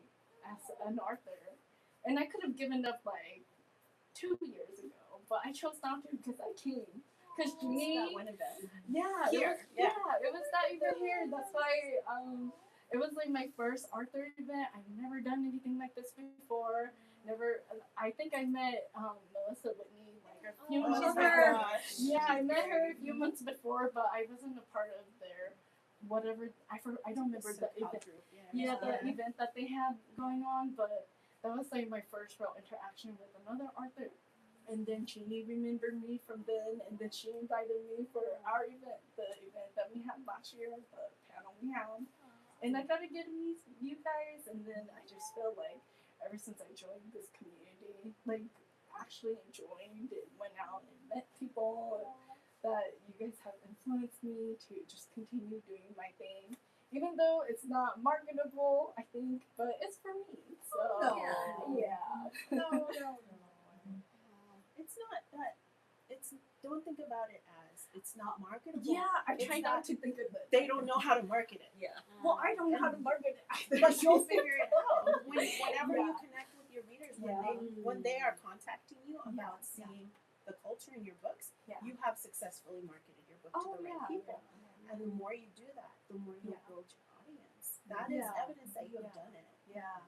as an author. And I could have given up like 2 years ago, but I chose not to because I came. Because Jeannie, That one event. yeah, Here, it was that event here. That's why it was like my first author event. I've never done anything like this before. Never. I think I met Melissa Whitney like a few months before. Gosh. Yeah, I met her a few months before, but I wasn't a part of their whatever I don't remember the event. Group, Yeah, the Yeah. event that they had going on, but that was like my first real interaction with another author. And then Jeannie remembered me from then, and then she invited me for our event, the event that we had last year, the panel we had. And I got to get to meet you guys, and then I just feel like ever since I joined this community, like actually joined and went out and met people, that you guys have influenced me to just continue doing my thing. Even though it's not marketable, I think, but it's for me. So, yeah. No. It's not that. It's don't think about it as it's not marketable. Yeah, I It's try not to think of it. They don't know how to market it. Yeah. Well, I don't know how to market it either. But you'll figure it out whenever you Yeah. connect with your readers. Yeah. When they are contacting you about Yeah. seeing the culture in your books, Yeah. you have successfully marketed your book to the right people. And the more you do that, the more you Yeah. build your audience. That is Yeah. evidence that you have Yeah. done it. Yeah.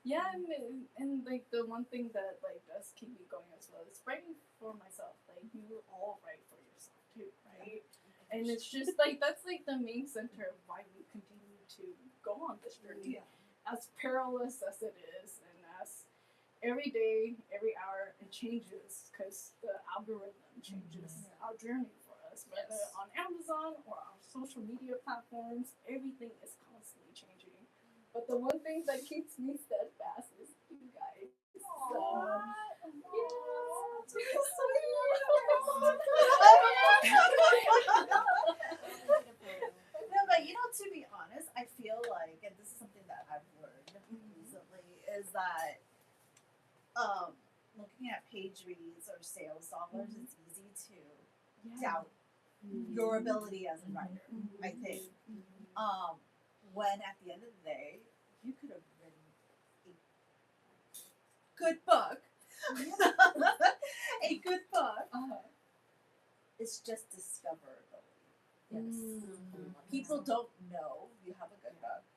Yeah, and like the one thing that like does keep me going as well is writing for myself. Like you all write for yourself too, right? And it's just like that's like the main center of why we continue to go on this journey. As perilous as it is, and as every day, every hour, it changes because the algorithm changes our journey for us. Whether Yes. on Amazon or our social media platforms, everything is constantly changing. But the one thing that keeps me steadfast is you guys. So, No, but you know, to be honest, I feel like, and this is something that I've learned recently, is that looking at page reads or sales dollars, it's easy to doubt your ability as a writer. I think. When at the end of the day, you could have written a good book. A good book. It's just discoverability. Yes. People don't know you have a good book.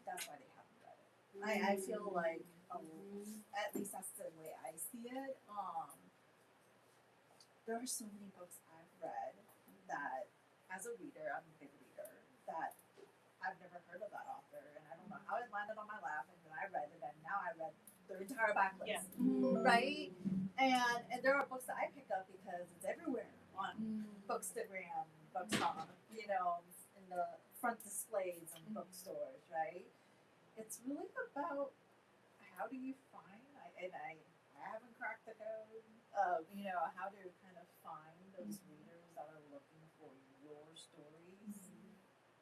That's why they haven't read it. I feel like, at least that's the way I see it. There are so many books I've read that, as a reader, I'm a big reader, that I've never heard of that author, and I don't know how it landed on my lap, and then I read it, and now I read their entire backlist. Yeah. Right? And there are books that I pick up because it's everywhere on Bookstagram, Bookstore, you know, in the front displays in bookstores, right? It's really about how do you find, I haven't cracked the code of, you know, how to kind of find those readers that are looking for your stories.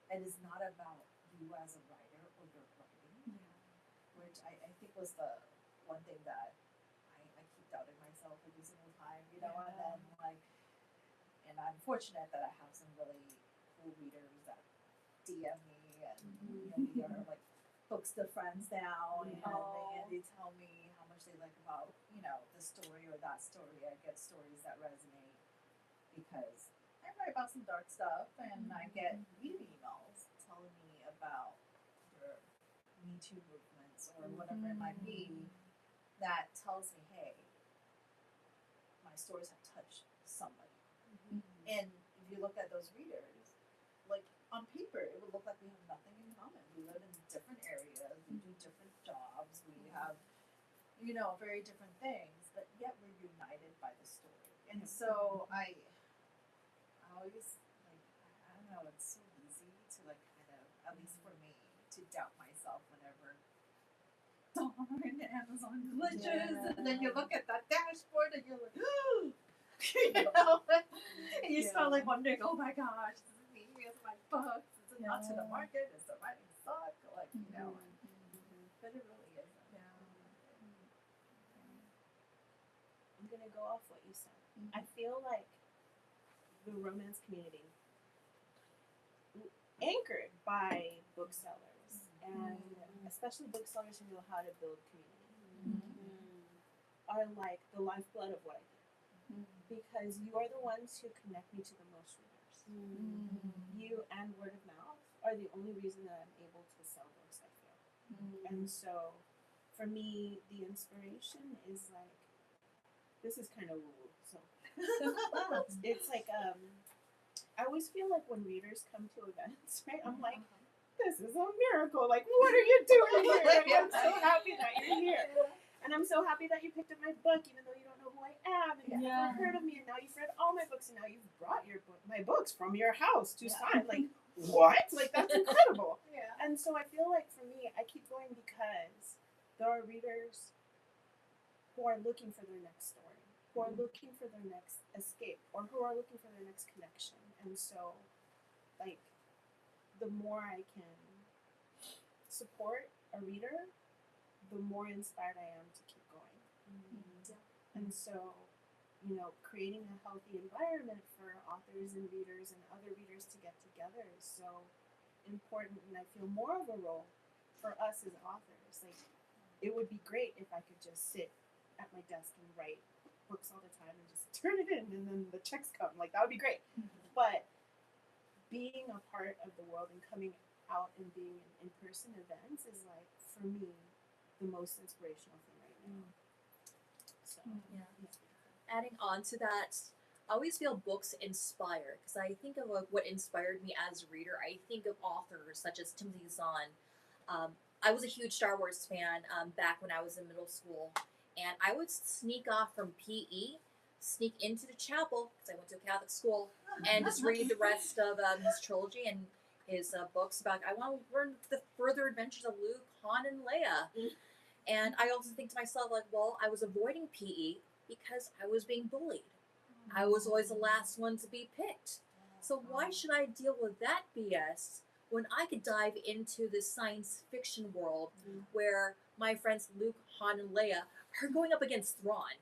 It is not about you as a writer or your writing, which I think was the one thing that I keep doubting myself every single time, you know, and then like, and I'm fortunate that I have some really cool readers that DM me, and you know, we are like Booksta friends now, and they tell me how much they like about, you know, this story or that story. I get stories that resonate because I write about some dark stuff, and I get reader emails telling me about their Me Too movements or whatever it might be, that tells me, hey, my stories have touched somebody. And if you look at those readers, like on paper, it would look like we have nothing in common. We live in different areas, we do different jobs, we have, you know, very different things, but yet we're united by the story. And so I always, like, I don't know, it's so easy to like kind of, at least for me, to doubt myself whenever darn Amazon glitches, and then you look at that dashboard and you're like, you know, and you start like wondering, oh my gosh, is it me? Is it my books? Is it not to the market? Is the writing suck? Like, you know, but it really isn't. I'm gonna go off what you said. I feel like the romance community, anchored by booksellers, and especially booksellers who know how to build community, are like the lifeblood of what I do. Because you are the ones who connect me to the most readers. You and word of mouth are the only reason that I'm able to sell books, I feel. And so, for me, the inspiration is like, this is kind of woo-woo, so it's like I always feel like when readers come to events, right? I'm like, this is a miracle. Like, what are you doing here? Like, I'm so happy that you're here. And I'm so happy that you picked up my book, even though you don't know who I am and you've never heard of me. And now you've read all my books, and now you've brought my books from your house to sign. Like, what? Like, that's incredible. And so I feel like for me, I keep going because there are readers who are looking for their next story, who are looking for their next escape, or who are looking for their next connection. And so, like, the more I can support a reader, the more inspired I am to keep going. And so, creating a healthy environment for authors and readers and other readers to get together is so important. And I feel more of a role for us as authors. Like, it would be great if I could just sit at my desk and write books all the time and just turn it in and then the checks come. Like, that would be great. But being a part of the world and coming out and being in in-person events is, like, for me, the most inspirational thing right now. So, Adding on to that, I always feel books inspire, because I think of what inspired me as a reader. I think of authors such as Timothy Zahn. I was a huge Star Wars fan back when I was in middle school, and I would sneak off from PE, sneak into the chapel, because I went to a Catholic school, and just read the rest of his trilogy and his books about, I want to learn the further adventures of Luke, Han, and Leia. And I also think to myself, like, well, I was avoiding PE because I was being bullied. I was always the last one to be picked. So why should I deal with that BS when I could dive into this science fiction world where my friends Luke, Han, and Leia are going up against Thrawn?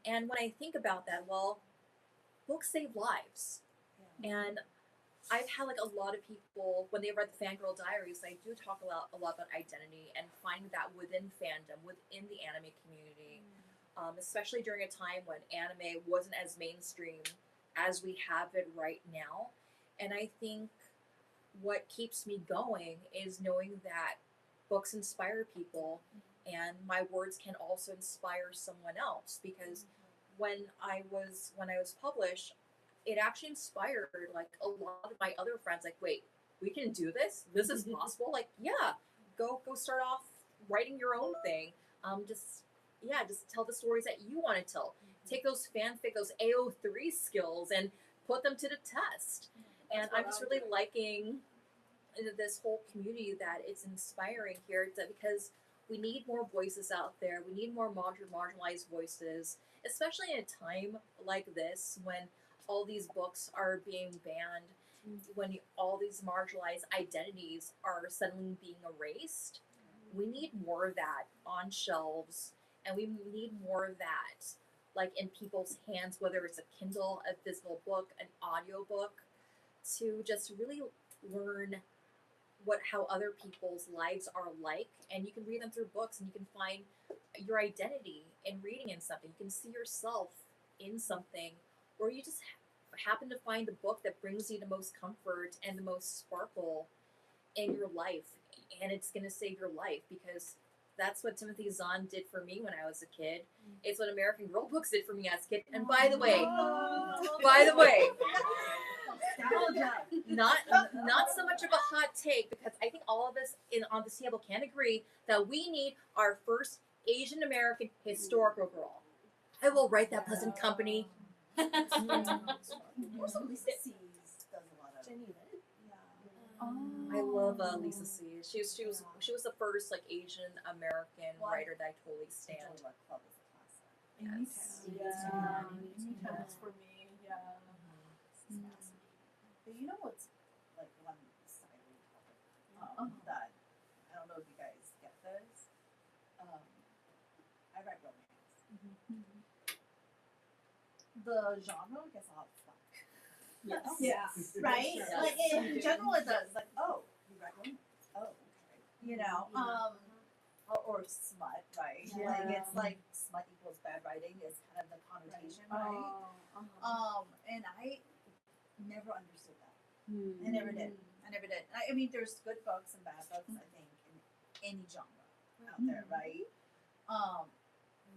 And when I think about that, well, books save lives. And I've had, like, a lot of people, when they read the Fangirl Diaries, they do talk a lot about identity and finding that within fandom, within the anime community, especially during a time when anime wasn't as mainstream as we have it right now. And I think what keeps me going is knowing that books inspire people, and my words can also inspire someone else. Because when I was published, it actually inspired, like, a lot of my other friends. Like, wait, we can do this? This is possible? Like, yeah, go start off writing your own thing. Just tell the stories that you want to tell. Take those fanfic, those AO3 skills, and put them to the test. And I'm just really liking this whole community that it's inspiring here, because we need more voices out there. We need more marginalized voices, especially in a time like this when all these books are being banned, when all these marginalized identities are suddenly being erased. We need more of that on shelves, and we need more of that, like, in people's hands, whether it's a Kindle, a physical book, an audiobook, to just really learn how other people's lives are like. And you can read them through books, and you can find your identity in reading in something. You can see yourself in something, or you just happen to find the book that brings you the most comfort and the most sparkle in your life, and it's going to save your life, because that's what Timothy Zahn did for me when I was a kid. It's what American Girl Books did for me as a kid. And by the way, not so much of a hot take, because I think all of us on this table can agree that we need our first Asian American historical girl. I will write that Pleasant Company. Also, Lisa C's does a lot of. Jenny, I love Lisa C. She was the first, like, Asian American writer that I totally stand. Club is a classic. Yes. Anytime's for me. But you know what's, like, one side topic that I don't know if you guys get this. I write romance. The genre gets a lot of flack. Yes. Right? Yes. Like, in general, it does. Like, oh, you write romance. Oh, okay. You know, or smut, right? Yeah. Like, it's like smut equals bad writing is kind of the connotation, right? And I never understood that. I never did. I mean, there's good books and bad books, I think, in any genre out there, right?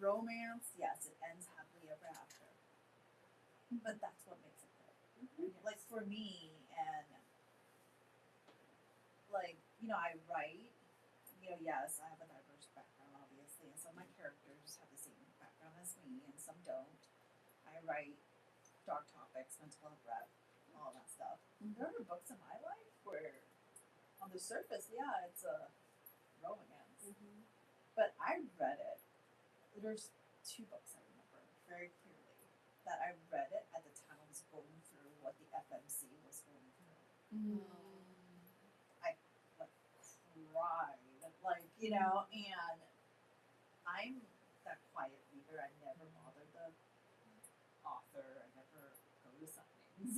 Romance, yes, it ends happily ever after. But that's what makes it good. Like for me, and like I write. Yes, I have a diverse background, obviously, and some of my characters have the same background as me, and some don't. I write dark topics, mental health rep, all that stuff. There are books in my life where, on the surface, yeah, it's a romance, but I read it. There's two books I remember very clearly that I read it at the time I was going through what the FMC was going through. I like cried, and I'm that quiet reader. I never bother the author. I never go to signings.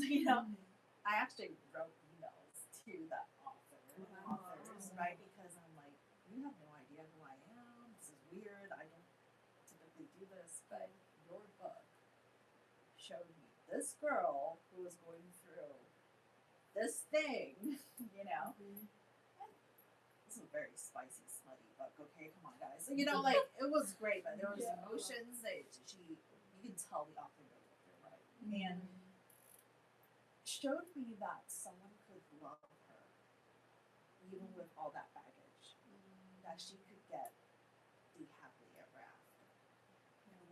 I actually wrote emails to the authors, right? Because I'm like, you have no idea who I am. This is weird. I don't typically do this, but your book showed me this girl who was going through this thing, This is a very spicy, smutty book. Okay, come on, guys. Like it was great, but there was emotions that you can tell the author knows what they're writing, and showed me that someone could love her, even with all that baggage, that she could get the happily ever after.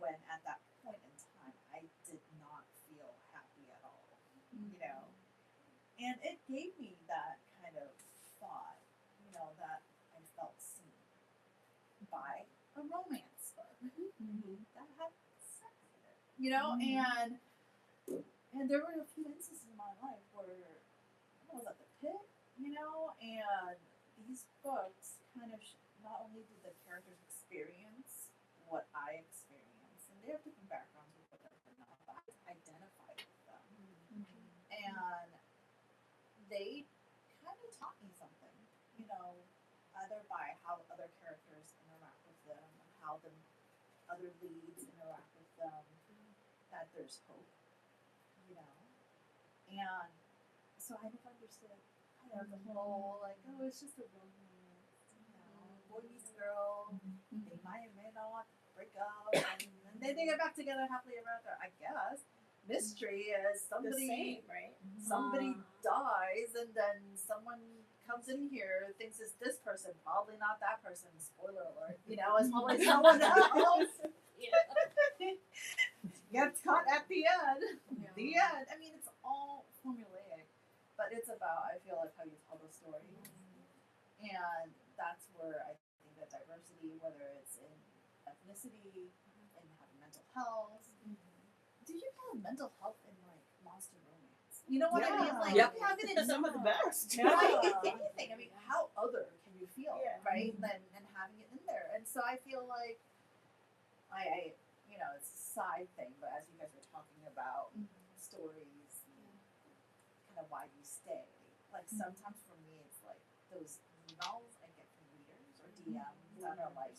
When at that point in time, I did not feel happy at all, and it gave me that kind of thought, that I felt seen by a romance book that had sex in it, and there were a few instances in my life where I was at the pit, and these books kind of not only did the characters experience what I experienced, and they have different backgrounds with whatever not, but I identified with them, and they kind of taught me something, either by how other characters interact with them, how the other leads interact with them, that there's hope, and so I never understood kind of the whole it's just a romance, boy meets girl, they might or may not break up, and then they get back together happily ever after. I guess mystery is The somebody same, right? somebody dies, and then someone comes in here, thinks it's this person, probably not that person. Spoiler alert, it's probably someone else. Gets caught at the end. The end. I mean, it's all formulaic, but it's about, I feel like, how you tell the story. And that's where I think that diversity, whether it's in ethnicity, in having mental health. Did you have mental health in monster romance? You know what I mean? Like, Yep. you have it in Some of the best. right? Anything. I mean, how other can you feel, right? And having it in there. And so I feel like I it's a side thing, but as you guys were talking about stories, kind of why you stay. Like sometimes for me, it's like those emails I get from readers or DMs that are like,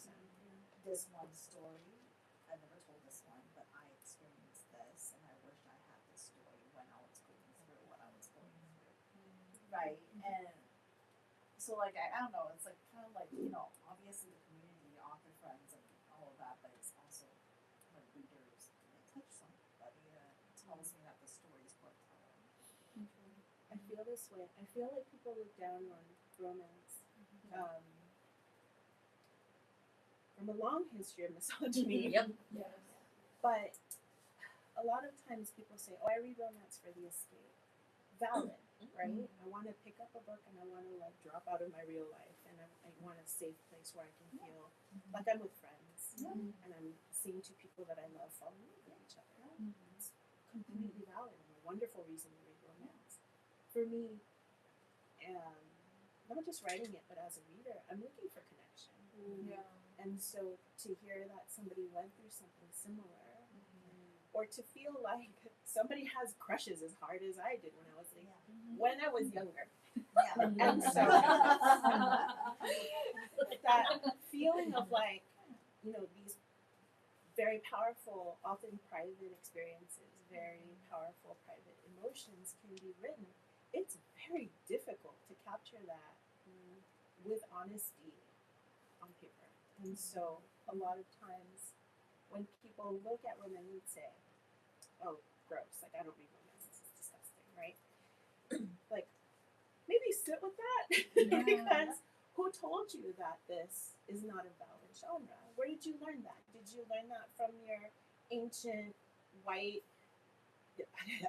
this one story, I never told this one, but I experienced this, and I wish I had this story when I was going through what I was going through. Right? And so, I don't know, it's like kind of like, obviously the community, author friends, and all of that, but it's also when readers touch somebody and it tells me that the story is worth telling. I feel this way. I feel like people look down on romance from a long history of misogyny. But a lot of times people say, "Oh, I read romance for the escape." Valid, right? I want to pick up a book and I want to drop out of my real life, and I want a safe place where I can feel like I'm with friends and I'm seeing two people that I love fall in love with each other. It's completely valid and a wonderful reason to read romance. For me, not just writing it, but as a reader, I'm looking for connection. And so to hear that somebody went through something similar, or to feel like somebody has crushes as hard as I did when I was when I was younger. And so that feeling of these very powerful, often private experiences, very powerful private emotions can be written. It's very difficult to capture that with honesty on paper. And so a lot of times when people look at romance and say, "Oh, gross, I don't read romance, this is disgusting." right? Like, maybe sit with that Yeah. because who told you that this is not a valid genre? Where did you learn that? Did you learn that from your ancient white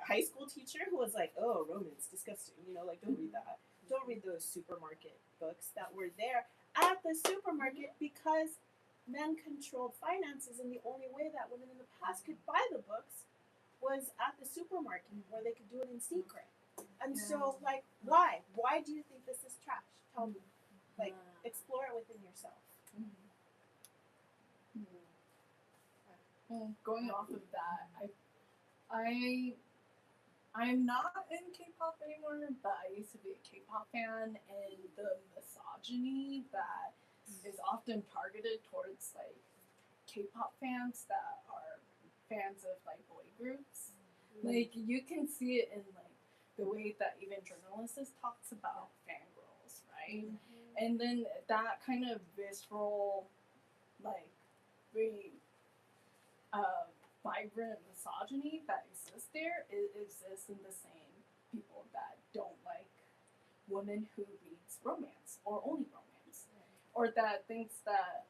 high school teacher who was like, "Oh, romance, disgusting," like, don't read that. Don't read those supermarket books that were there at the supermarket because men controlled finances, and the only way that women in the past could buy the books was at the supermarket where they could do it in secret. And so, like, why? Why do you think this is trash? Tell me. Like, explore it within yourself. Well, going off of that, I'm not in K-pop anymore, but I used to be a K-pop fan, and the misogyny that is often targeted towards like K-pop fans that are fans of like boy groups, like you can see it in like the way that even journalists talks about fangirls, right? And then that kind of visceral, like very vibrant misogyny that exists there, it exists in the same people that don't like women who reads romance or only romance, or that thinks that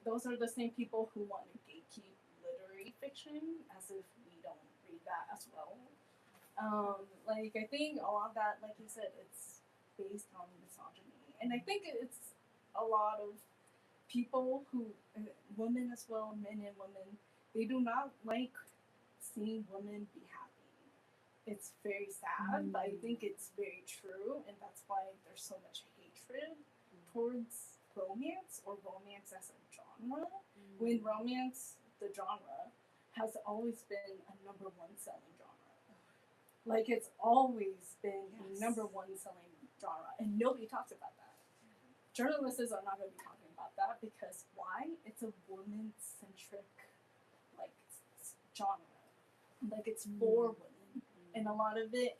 those are the same people who want to gatekeep literary fiction as if we don't read that as well. Like I think a lot of that, like you said, it's based on misogyny, and I think it's a lot of people who, women as well, men and women, they do not like seeing women be happy. It's very sad, but I think it's very true, and that's why there's so much hatred towards romance or romance as a genre. When romance, the genre, has always been a number one selling genre. Like it's always been a number one selling genre, and nobody talks about that. Journalists are not going to be talking about that because why? It's a woman-centric like genre, like it's for women, and a lot of it,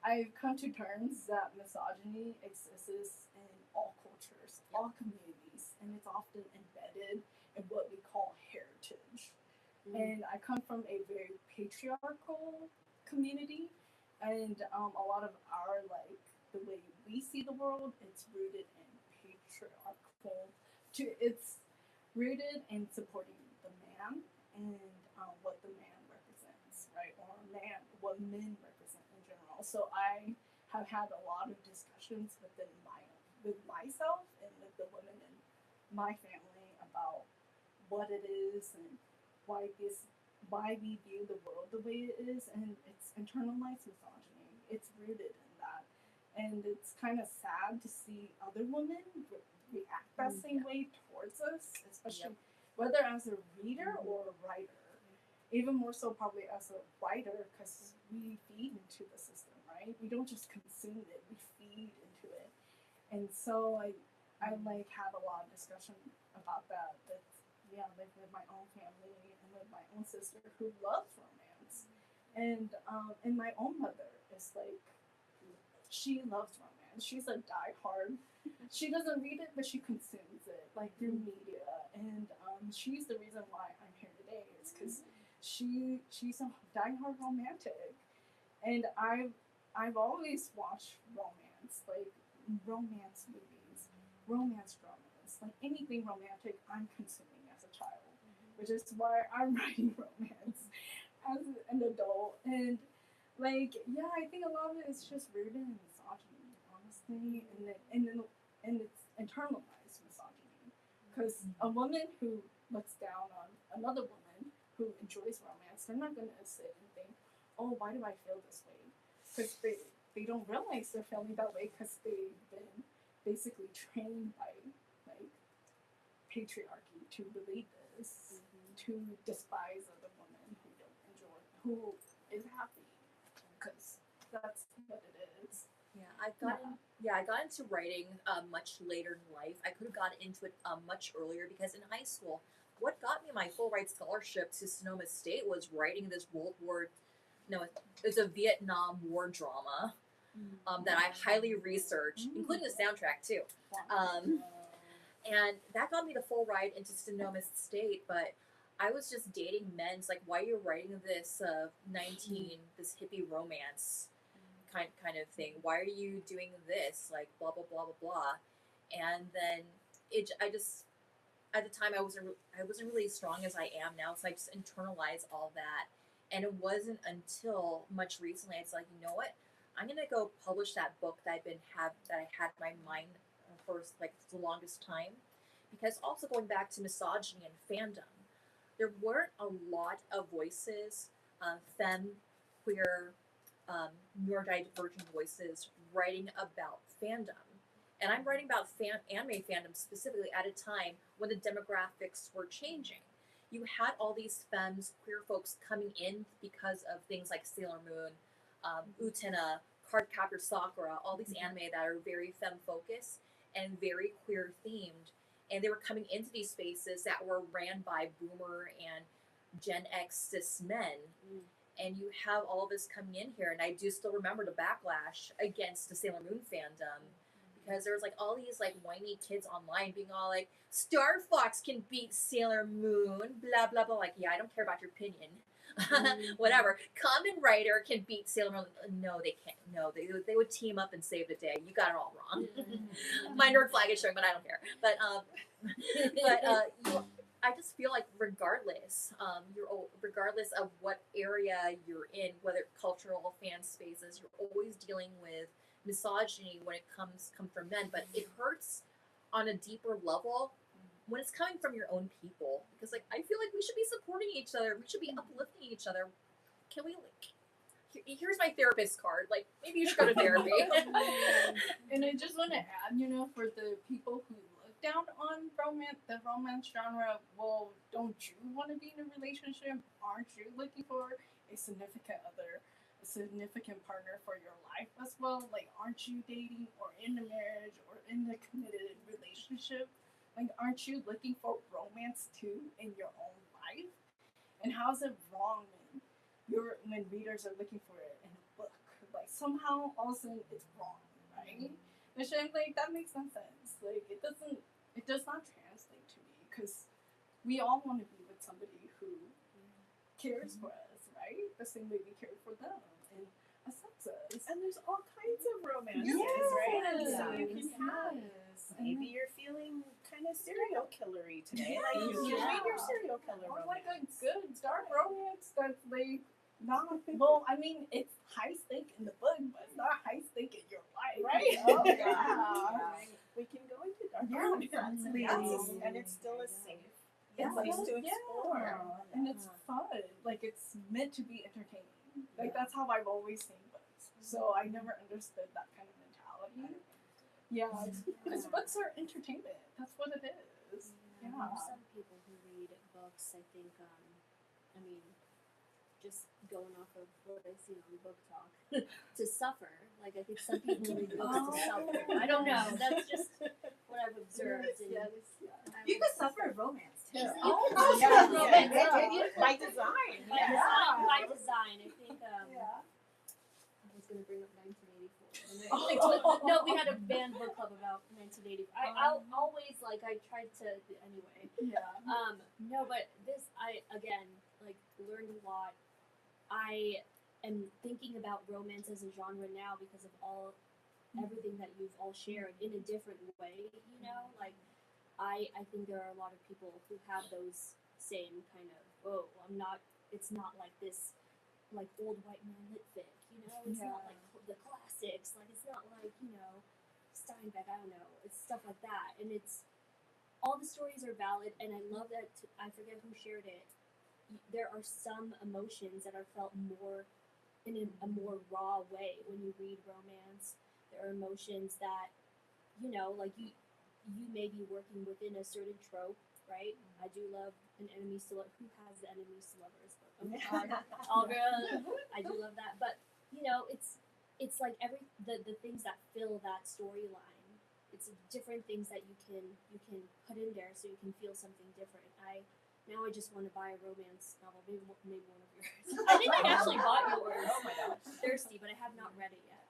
I've come to terms that misogyny exists in all cultures, all communities, and it's often embedded in what we call heritage. And I come from a very patriarchal community, and a lot of our like the way we see the world, it's rooted in patriarchal. It's rooted in supporting the man and what the man represents, right? Or what men represent in general. So I have had a lot of discussions with myself and with the women in my family about what it is and why we view the world the way it is, and it's internalized misogyny. It's rooted in that, and it's kind of sad to see other women react that same way towards us, especially whether as a reader or a writer. Even more so probably as a writer, because we feed into the system, right? We don't just consume it, we feed into it. And so I like had a lot of discussion about that like with my own family and with my own sister who loves romance. And my own mother is like, she loves romance. She's a diehard. She doesn't read it, but she consumes it like through media. And she's the reason why I'm here today. It's because she's a diehard romantic, and I've always watched romance, like romance movies, romance dramas, like anything romantic I'm consuming as a child, which is why I'm writing romance as an adult. And like, yeah, I think a lot of it is just rooted in misogyny, honestly, and it's internalized misogyny, because a woman who looks down on another woman who enjoys romance, they're not going to sit and think, oh, why do I feel this way? Because they don't realize they're feeling that way because they've been basically trained by like patriarchy to believe this, to despise other women who is happy, because that's what it is. I got into writing much later in life. I could have gotten into it much earlier because in high school, what got me my full ride scholarship to Sonoma State was writing this it's a Vietnam War drama that I highly researched, including the soundtrack too. And that got me the full ride into Sonoma State. But I was just dating men. It's like, why are you writing this 19, this hippie romance kind of thing? Why are you doing this? Like, blah, blah, blah, blah, blah. And then I just, at the time, I wasn't really as strong as I am now. So I just internalized all that. And it wasn't until much recently, it's like, you know what? I'm going to go publish that book that I had in my mind for like the longest time. Because also going back to misogyny and fandom, there weren't a lot of voices, femme, queer, neurodivergent voices writing about fandom. And I'm writing about anime fandom specifically at a time when the demographics were changing. You had all these femmes, queer folks coming in because of things like Sailor Moon, Utena, Cardcaptor Sakura, all these anime that are very femme focused and very queer themed. And they were coming into these spaces that were ran by boomer and Gen X cis men. And you have all this coming in here. And I do still remember the backlash against the Sailor Moon fandom. Because there was like all these like whiny kids online being all like, Star Fox can beat Sailor Moon, blah, blah, blah. Like, yeah, I don't care about your opinion. Whatever. Kamen Rider can beat Sailor Moon. No, they can't. No, they would team up and save the day. You got it all wrong. My nerd flag is showing, but I don't care. I just feel like regardless, regardless of what area you're in, whether cultural fan spaces, you're always dealing with misogyny when it comes from men. But it hurts on a deeper level when it's coming from your own people, because like I feel like we should be supporting each other, we should be uplifting each other. Can we here's my therapist card, like maybe you should go to therapy. And I just want to add, for the people who look down on the romance genre, well, don't you want to be in a relationship? Aren't you looking for a significant other, a significant partner for your life as well? Like, aren't you dating or in a marriage or in a committed relationship? Like, aren't you looking for romance too in your own life? And how's it wrong when readers are looking for it in a book? Like, somehow all of a sudden it's wrong, right? And so I'm like, that makes no sense. Like, it does not translate to me, because we all want to be with somebody who cares for us, right? The same way we care for them and accepts us. And there's all kinds of romances, Yes. right? And so you can Yes. have, maybe you're feeling kind of serial killery today. Like, you can read your serial killer Or romance. like a good dark romance that's like not, well, I mean, it's high stake in the book, but it's not high stake in your life. Right. Oh, yeah. We can go into dark Yeah. romance, and it's still a safe place to explore. Yeah. And it's fun. Like, it's meant to be entertaining. Like, that's how I've always seen books. So I never understood that kind of mentality. Yeah, because books are entertainment. That's what it is. Yeah. Some people who read books, I think, I mean, just going off of what I've seen on Book Talk, to suffer. Like, I think some people read books to suffer. I don't know. That's just what I've observed. You could suffer romance too. By design. By design. I think, I was going to bring up 1984. No, we had a band book club about 1984. I'll always, like, I tried to, anyway. Yeah. No, but this, again, like, learned a lot. I am thinking about romance as a genre now because of everything that you've all shared in a different way, like, I think there are a lot of people who have those same kind of, it's not like this, like, old white man lit fic, it's not like the classics, like, it's not like, Steinbeck, I don't know, it's stuff like that, and it's, all the stories are valid, and I love that, I forget who shared it, there are some emotions that are felt more, in a more raw way when you read romance. There are emotions that, like, you may be working within a certain trope, right? I do love an enemies to lovers. Who has the enemies to lovers? All girls. I do love that. But, it's like the things that fill that storyline. It's different things that you can put in there so you can feel something different. Now I just want to buy a romance novel, maybe one of yours. I think I actually bought yours. Oh my gosh. Thirsty, but I have not read it yet,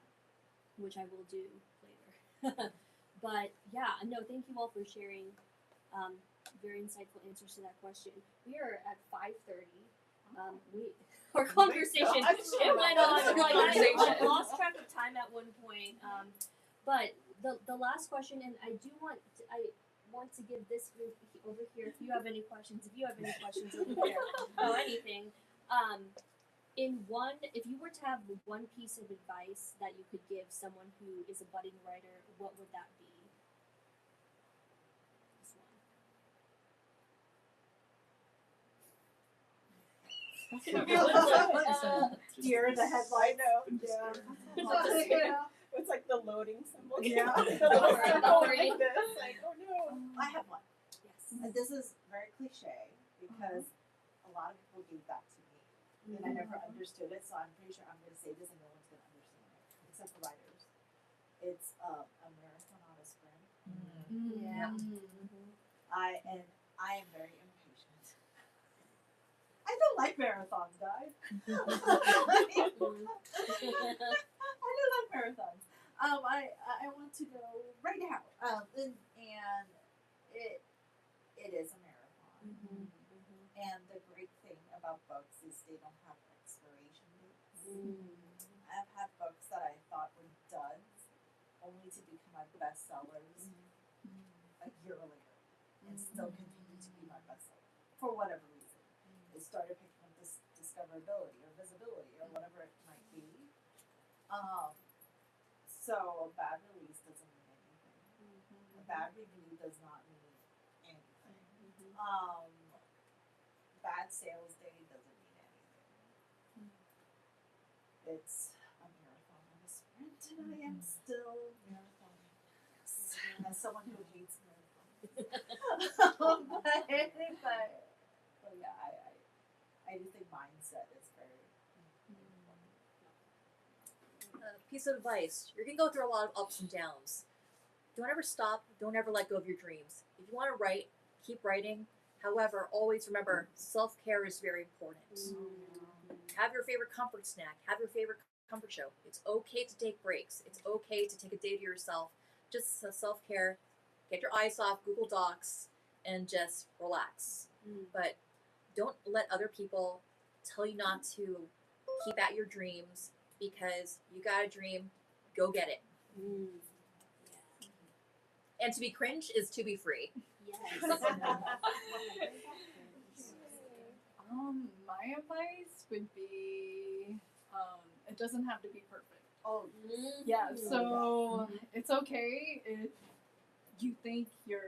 which I will do later. But yeah, no, thank you all for sharing very insightful answers to that question. We are at 5:30. Our conversation it went on. Like I lost track of time at one point. But the last question, and I want to give this group over here. If you have any questions, over here, or anything, if you were to have one piece of advice that you could give someone who is a budding writer, what would that be? This one. Deer in the headlights. Yeah. It's like the loading symbol. Yeah. Like this. Like, oh no. I have one. Yes. And this is very cliche because a lot of people gave that to me. And I never understood it, so I'm pretty sure I'm going to say this and no one's going to understand it, except for writers. It's a marathon, not a sprint. Yeah. I am very impatient. I don't like marathons, guys. I do like marathons. I want to go right now. And it is a marathon. And the great thing about books is they don't have expiration dates. I've had books that I thought were duds, only to become my bestsellers a year later, and still continue to be my bestseller for whatever reason. They started picking up this discoverability or visibility or whatever it might be. So a bad release doesn't mean anything. A bad review does not mean anything. Bad sales day doesn't mean anything. It's a marathon and a sprint, and I am still marathoning. Yes. As someone who hates marathons. But yeah, I do think mindset is very important. Piece of advice: you're gonna go through a lot of ups and downs. Don't ever stop. Don't ever let go of your dreams. If you want to write, keep writing. However, always remember, self-care is very important. Have your favorite comfort snack. Have your favorite comfort show. It's okay to take breaks. It's okay to take a day to yourself. Just self-care. Get your eyes off Google Docs and just relax. But don't let other people tell you not to keep at your dreams, because you got a dream, go get it. And to be cringe is to be free. Yes. My advice would be, it doesn't have to be perfect. Oh, Yeah, so it's okay if you think your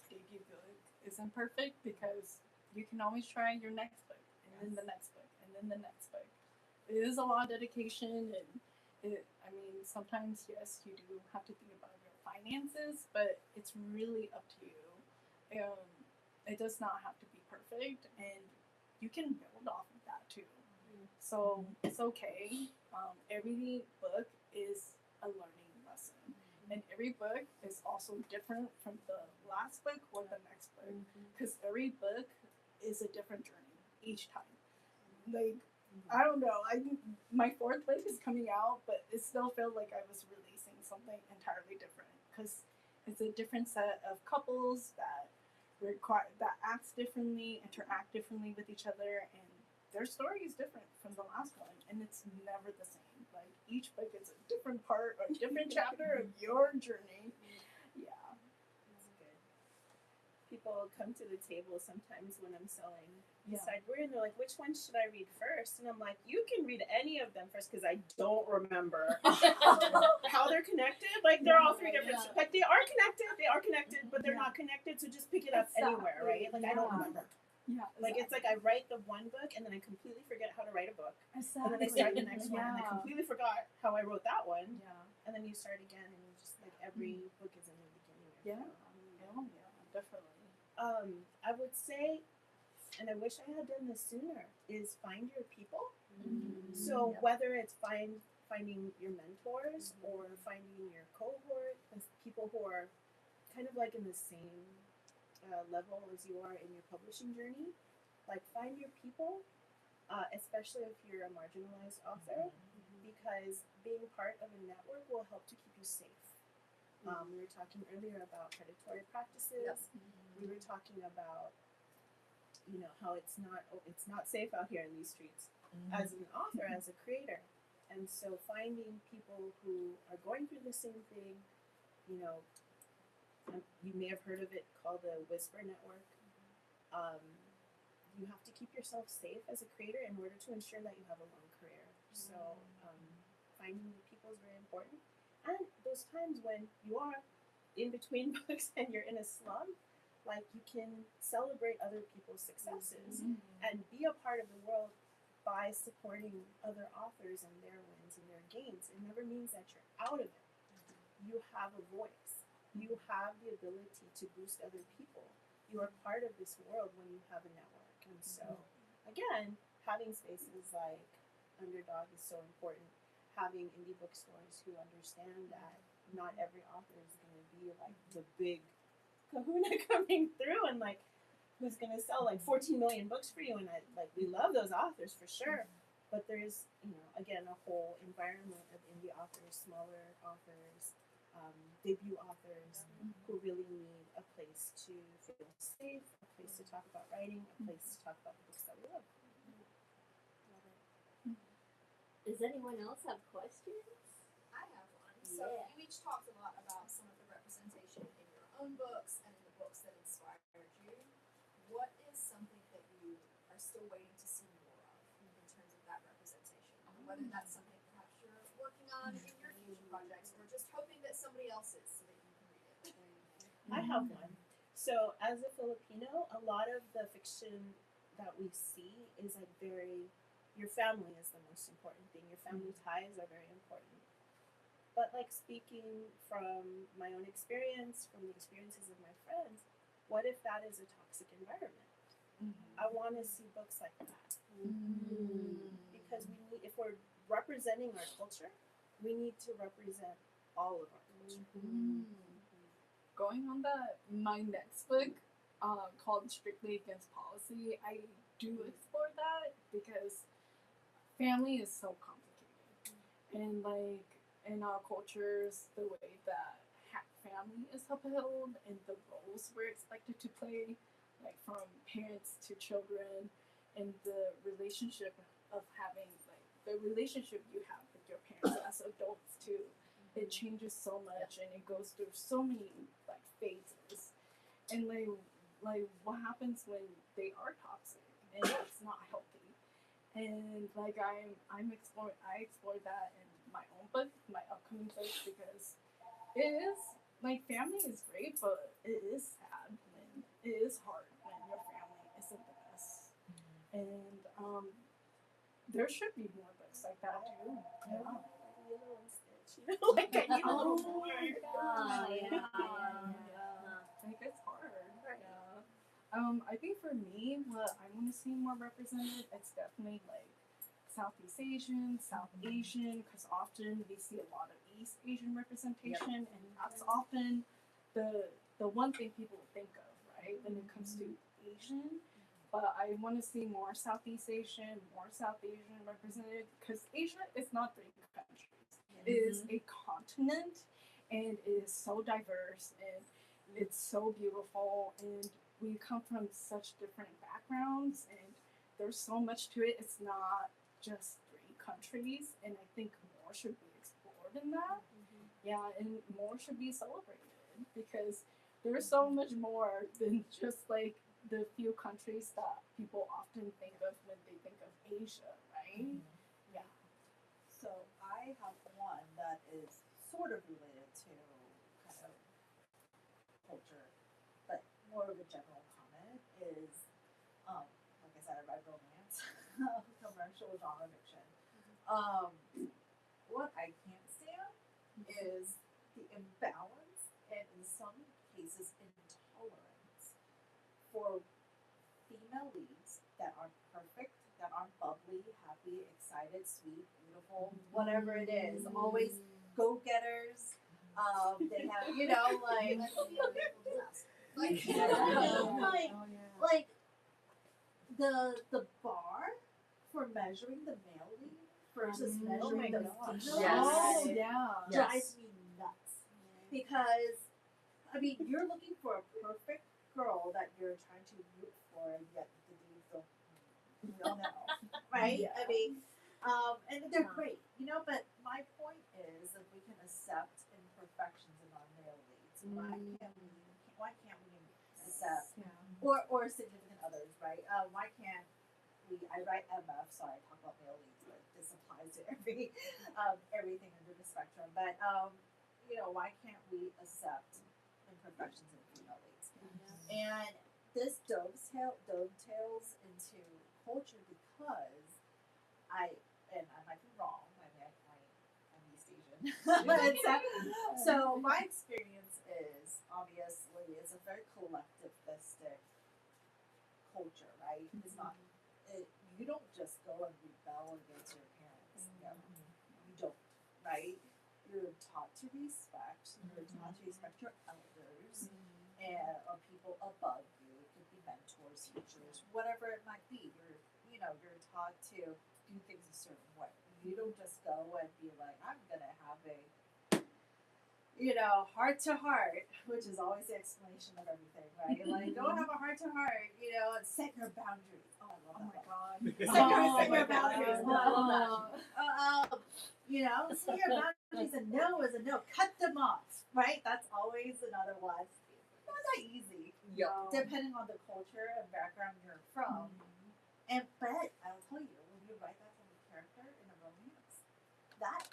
debut book isn't perfect, because you can always try your next book, and then the next book, and then the next book. It is a lot of dedication, and sometimes, yes, you do have to think about your finances, but it's really up to you. It does not have to be perfect, and you can build off of that too. So it's okay. Every book is a learning lesson, and every book is also different from the last book or the next book, because every book is a different journey each time. Like, I don't know. My fourth book is coming out, but it still feels like I was releasing something entirely different, because it's a different set of couples that acts differently, interact differently with each other, and their story is different from the last one, and it's never the same. Like, each book is a different part or a different chapter of your journey. Yeah. That's good. People come to the table sometimes when I'm selling Yeah. Sideboard, and they're like, which one should I read first? And I'm like, you can read any of them first, because I don't remember how they're connected. Like, they're all three different. Like, they are connected, but they're not connected, so just pick it up anywhere, right? Like, I don't remember. Yeah. Like, it's like I write the one book, and then I completely forget how to write a book. Exactly. And then I start the next one, and I completely forgot how I wrote that one. Yeah. And then you start again, and you just, like, every book is a new beginning. Yeah. Definitely. I would say, and I wish I had done this sooner, is find your people. So whether it's finding your mentors or finding your cohort, people who are kind of like in the same level as you are in your publishing journey, like, find your people, especially if you're a marginalized author, because being part of a network will help to keep you safe. We were talking earlier about predatory practices. Yep. We were talking about, how it's not safe out here in these streets as an author, as a creator. And so finding people who are going through the same thing, you may have heard of it called the Whisper Network. You have to keep yourself safe as a creator in order to ensure that you have a long career. So finding new people is very important. And those times when you are in between books and you're in a slump, like, you can celebrate other people's successes and be a part of the world by supporting other authors and their wins and their gains. It never means that you're out of it. You have a voice. You have the ability to boost other people. You are part of this world when you have a network. And so, again, having spaces like Underdog is so important. Having indie bookstores who understand that not every author is going to be like the big kahuna coming through and like who's going to sell like 14 million books for you. And we love those authors for sure. But there's, again, a whole environment of indie authors, smaller authors, debut authors who really need a place to feel safe, a place to talk about writing, a place to talk about the books that we love. Love it. Does anyone else have questions? I have one. So Yeah. you each talked a lot about some of the representation in your own books and in the books that inspired you. What is something that you are still waiting to see more of in terms of that representation? Whether that's something perhaps you're working on in your future projects or just hoping that somebody else is so that you can read it. I have one. So, as a Filipino, a lot of the fiction that we see is like your family is the most important thing. Your family ties are very important. But like, speaking from my own experience, from the experiences of my friends, what if that is a toxic environment? I want to see books like that. Because if we're representing our culture, we need to represent all of our culture. Going on my next book, called Strictly Against Policy, I do explore that because family is so complicated, and like in our cultures, the way that family is upheld and the roles we're expected to play, like from parents to children, and the relationship of having like the relationship you have with your parents as adults too. It changes so much, and it goes through so many like phases, and like what happens when they are toxic and it's not healthy, and like I explore that in my own book, my upcoming book, because it is like family is great, but it is sad when it is hard when your family isn't the best, and there should be more books like that too. Yeah. Like, I need a little more. Yeah. Like, it's hard. Yeah. I think for me, what I want to see more represented, it's definitely like Southeast Asian, South Asian, because often we see a lot of East Asian representation, and that's often the one thing people think of, right, when it comes to Asian. But I want to see more Southeast Asian, more South Asian represented, because Asia is not 3 countries. It is a continent, and it is so diverse, and it's so beautiful, and we come from such different backgrounds, and there's so much to it. It's not just 3 countries, and I think more should be explored in that. Yeah, and more should be celebrated, because there's so much more than just like the few countries that people often think of when they think of Asia, right? Yeah. So I have one that is sort of related to kind of culture, but more of a general comment is, like I said, I write romance, commercial genre fiction. What I can't stand is the imbalance and in some cases intolerance for female leads that are perfect, that are bubbly, happy, excited, sweet, beautiful, whatever it is. Always go-getters. They have, like the bar for measuring the male lead versus measuring the female Yes. Oh, yeah. drives me nuts. because I mean you're looking for a perfect girl that you're trying to root for, and yet the dudes don't know, right? Yeah. I mean, and they're great, you know. But my point is, if we can accept imperfections in our male leads, why can't we accept or significant others, right? Why can't we? I write MF, so I talk about male leads, but this applies to everything under the spectrum. But you know, why can't we accept imperfections in female leads? And this dovetails into culture because I might be wrong. I'm East Asian, but so my experience is obviously it's a very collectivistic culture, right? It's not. You don't just go and rebel against your parents. You don't, right? You're taught to respect. You're taught to respect your elders and or people above you. It could be mentors, teachers, whatever it might be. You're taught to do things a certain way. You don't just go and be like, I'm gonna have a heart to heart, which is always the explanation of everything, right? Like, go have a heart to heart, and set your boundaries. Oh, I love that. God. Set your boundaries. Oh, I love that. Set your boundaries. A no is a no. Cut them off, right? That's always another one. Not that easy, depending on the culture and background you're from. But I'll tell you, when you write that from a character in a romance, that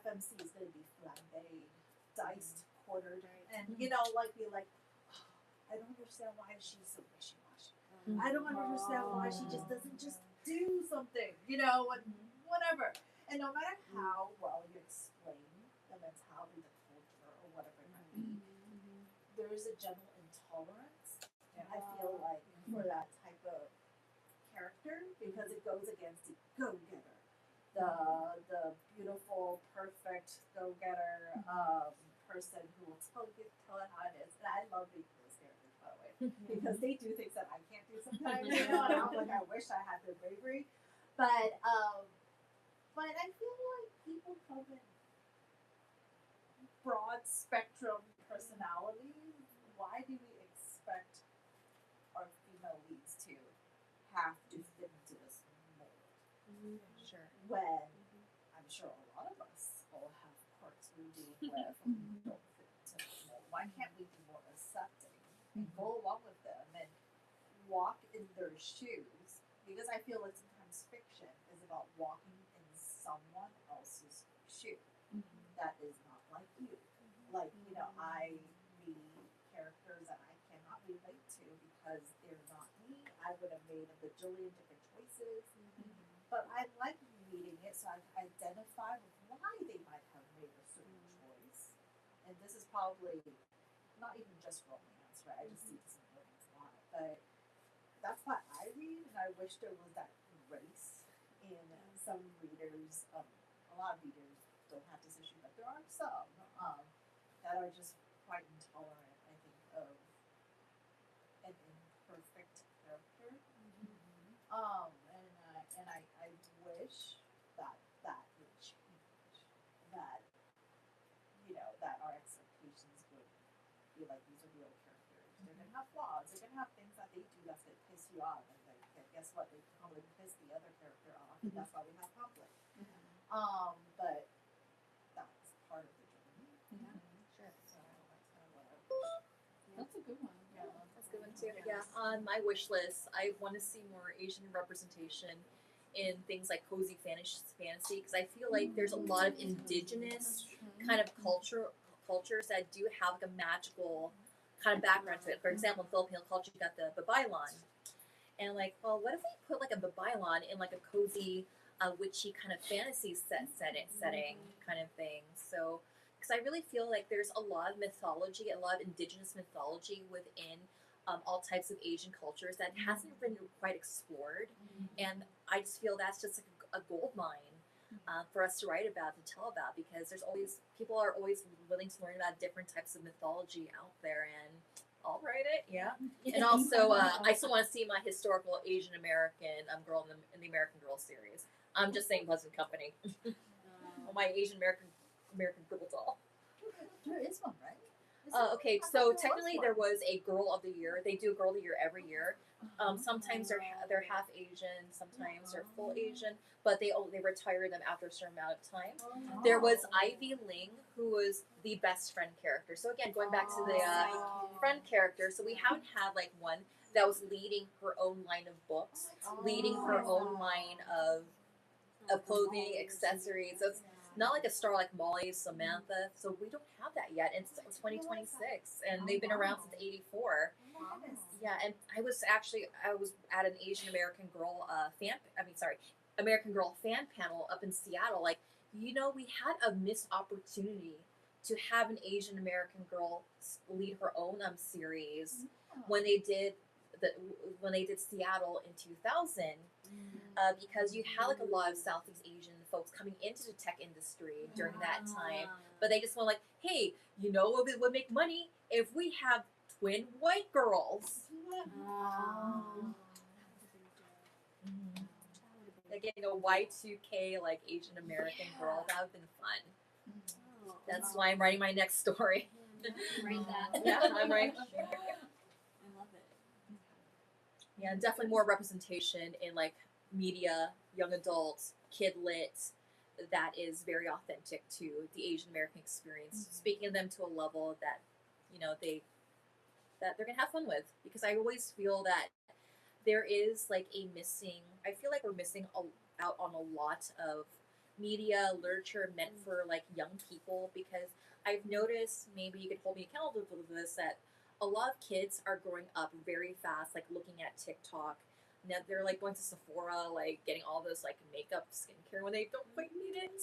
FMC is going to be flambéed, diced, quartered, and be like, oh, I don't understand why she's so wishy-washy. I don't understand why she just doesn't just do something, whatever. And no matter how well you explain the mentality, the culture, or whatever it might be, there is a general intolerance, and I feel like for that type of character, because it goes against the go-getter, the beautiful, perfect go-getter person who will tell it how it is. And I love these characters, by the way, because they do things that I can't do sometimes. And I'm like, I wish I had their bravery, but I feel like people come in broad spectrum personalities. Why do we expect our female leads to have to fit into this mold? Sure. When I'm sure a lot of us all have parts we do where we don't fit into this mold. Why can't we be more accepting and go along with them and walk in their shoes? Because I feel like sometimes fiction is about walking in someone else's shoe that is not like you. Like, I read characters that I cannot relate to because they're not me. I would have made a bajillion different choices. But I like reading it so I can identify with why they might have made a certain choice. And this is probably not even just romance, right? I just see this in romance a lot. But that's why I read, and I wish there was that grace in some readers. A lot of readers don't have this issue, but there are some that are just quite intolerant, I think, of an imperfect character. And I wish that would change. That that our expectations would be like, these are real characters. They're gonna have flaws. They're gonna have things that they do that's gonna piss you off, and guess what? They probably piss the other character off, and that's why we have conflict. But that's part of the journey. Sure. So that's kind of what I wish. That's a good one. Yeah. That's a good one too. Yeah, on my wish list, I want to see more Asian representation in things like cozy fantasy because I feel like there's a lot of indigenous kind of cultures that do have like a magical kind of background to it. For example, in Filipino culture, you got the babaylan, and like, well, what if we put like a babaylan in like a cozy, witchy kind of fantasy setting kind of thing? So, because I really feel like there's a lot of mythology, a lot of indigenous mythology within all types of Asian cultures that hasn't been quite explored, and I just feel that's just like a gold mine for us to write about, to tell about, because people are always willing to learn about different types of mythology out there, and I'll write it, yeah. And also, I still want to see my historical Asian American girl in the American Girl series. I'm just saying, Pleasant Company. My Asian American Girl doll. There is one, right? Okay, so technically there was a Girl of the Year. They do a Girl of the Year every year. Sometimes they're half Asian, sometimes they're full Asian, but they retire them after a certain amount of time. There was Ivy Ling, who was the best friend character. So again, going back to the friend character, so we haven't had like one that was leading her own line of books, leading her own line of clothing, accessories. So it's not like a star like Molly, Samantha. So we don't have that yet. It's 2026, and they've been around since '84. Yeah, and I was at an Asian American Girl American Girl fan panel up in Seattle. Like, we had a missed opportunity to have an Asian American girl lead her own series when they did Seattle in 2000. Because you had like a lot of Southeast Asian folks coming into the tech industry during that time, but they just went like, hey, it would make money if we have twin white girls. Like getting a Y2K like Asian American girl, that would have been fun. That's why I'm writing my next story. Write that. Yeah, I'm right. I love it. Yeah, definitely more representation in like media, young adults, kid lit, that is very authentic to the Asian American experience, speaking of them to a level that they're gonna have fun with. Because I always feel that there is like I feel like we're missing out on a lot of media literature meant for like young people, because I've noticed, maybe you could hold me accountable for this, that a lot of kids are growing up very fast, like looking at TikTok. Now they're like going to Sephora, like getting all this like makeup, skincare when they don't quite need it.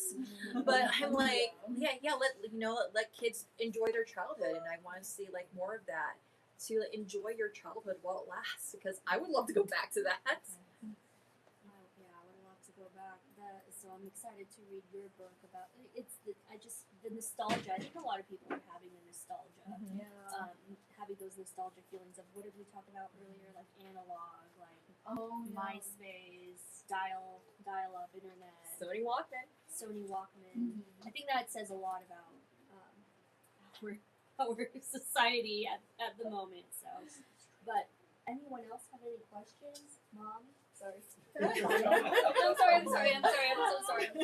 But I'm like, let kids enjoy their childhood, and I want to see like more of that, to enjoy your childhood while it lasts. Because I would love to go back to that. Yeah, I would love to go back. So I'm excited to read your book about the nostalgia. I think a lot of people are having the nostalgia, having those nostalgic feelings of, what did we talk about earlier, like analog, like MySpace, dial-up internet, Sony Walkman. I think that says a lot about our society at the moment. So, but anyone else have any questions? Mom, sorry. I'm sorry. I'm so sorry. She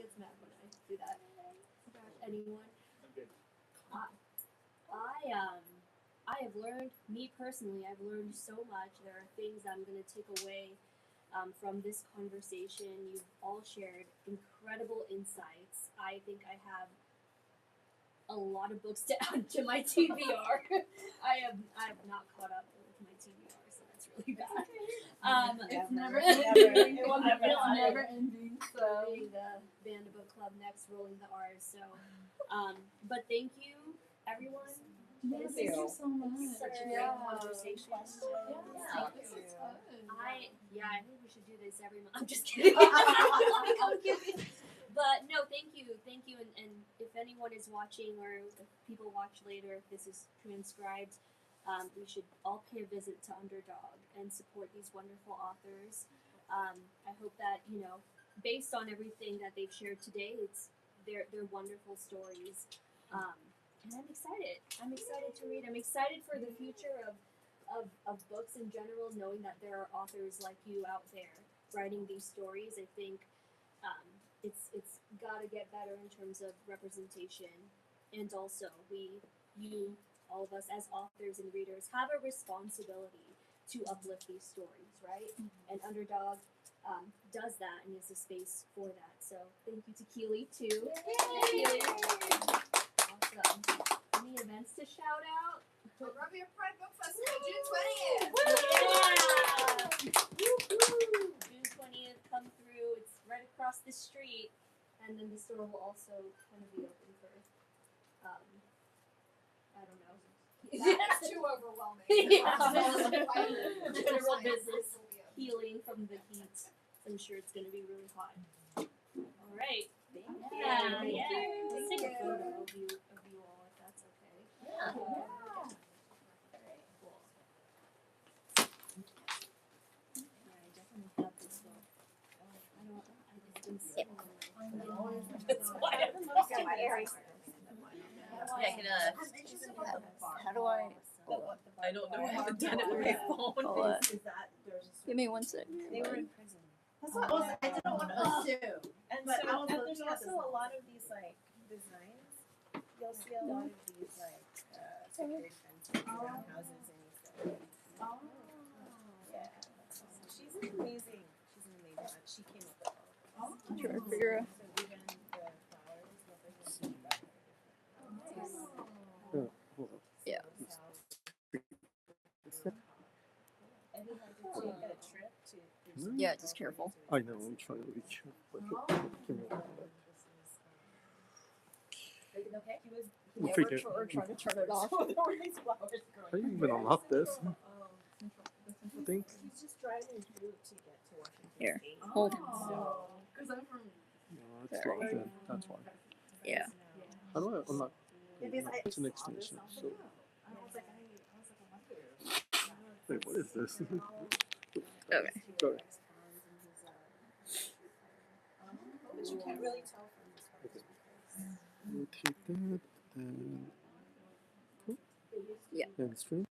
gets mad when I do that. Gosh, anyone? I have learned, me personally, I've learned so much. There are things I'm going to take away from this conversation. You've all shared incredible insights. I think I have a lot of books to add to my TBR. I have not caught up with my TBR, so that's really bad. It's never ending. It will never ending. So Being the Band of Book Club next, rolling the R's. So, but thank you, everyone. thank you so much. Such a great conversation. Yeah. I think we should do this every month. I'm just kidding. I'm kidding. But no, thank you, and if anyone is watching, or if people watch later, if this is transcribed, we should all pay a visit to Underdog and support these wonderful authors. I hope that, based on everything that they've shared today, they're wonderful stories. And I'm excited. I'm excited to read. I'm excited for the future of books in general, knowing that there are authors like you out there writing these stories. I think it's got to get better in terms of representation, and also all of us as authors and readers have a responsibility to uplift these stories, right? And Underdog does that and is a space for that. So thank you to Keely too. Keely. Awesome. Any events to shout out? Monrovia Pride Book Festival, June 20th. June 20th, come through. It's right across the street, and then the store will also kind of be open for, I don't know. That's too overwhelming. General business, healing from the heat. I'm sure it's going to be really hot. All right. Thank you. Let's take a photo of you all, if that's okay. Yeah. All right, cool. I definitely have this book. It's been sitting on my That's why I'm most embarrassed. I don't know. I haven't done it with my phone. Hold on. Is that there's a Give me 1 sec. They were in prison. That's what I was. I didn't want to assume. And But so, I was and looking there's at also a lot of these like designs. You'll see a lot of these like secured fences around houses and stuff. Oh. Yeah. So she's an amazing. She's an amazing. She came up with all of this. I'm trying to figure out. So even the flowers represent different. Yeah. And he had to take a trip to. Yeah, just careful. I know, I'm trying to be careful. Give me a minute. Everything okay? He was. We'll Yeah, figure we're trying to turn it off. So there were these flowers How growing. do you even unlock this? I think. He's just driving through to get to Washington Here. State. Hold. So, Because I'm from. No, it's locked in. That's why. Yeah. How do I unlock? Because I It's an saw extension. this So, I was like, I wonder. wait, what is this? Okay. Go. but you can't really tell from this one. Rotate that. Then. Yeah. And stream.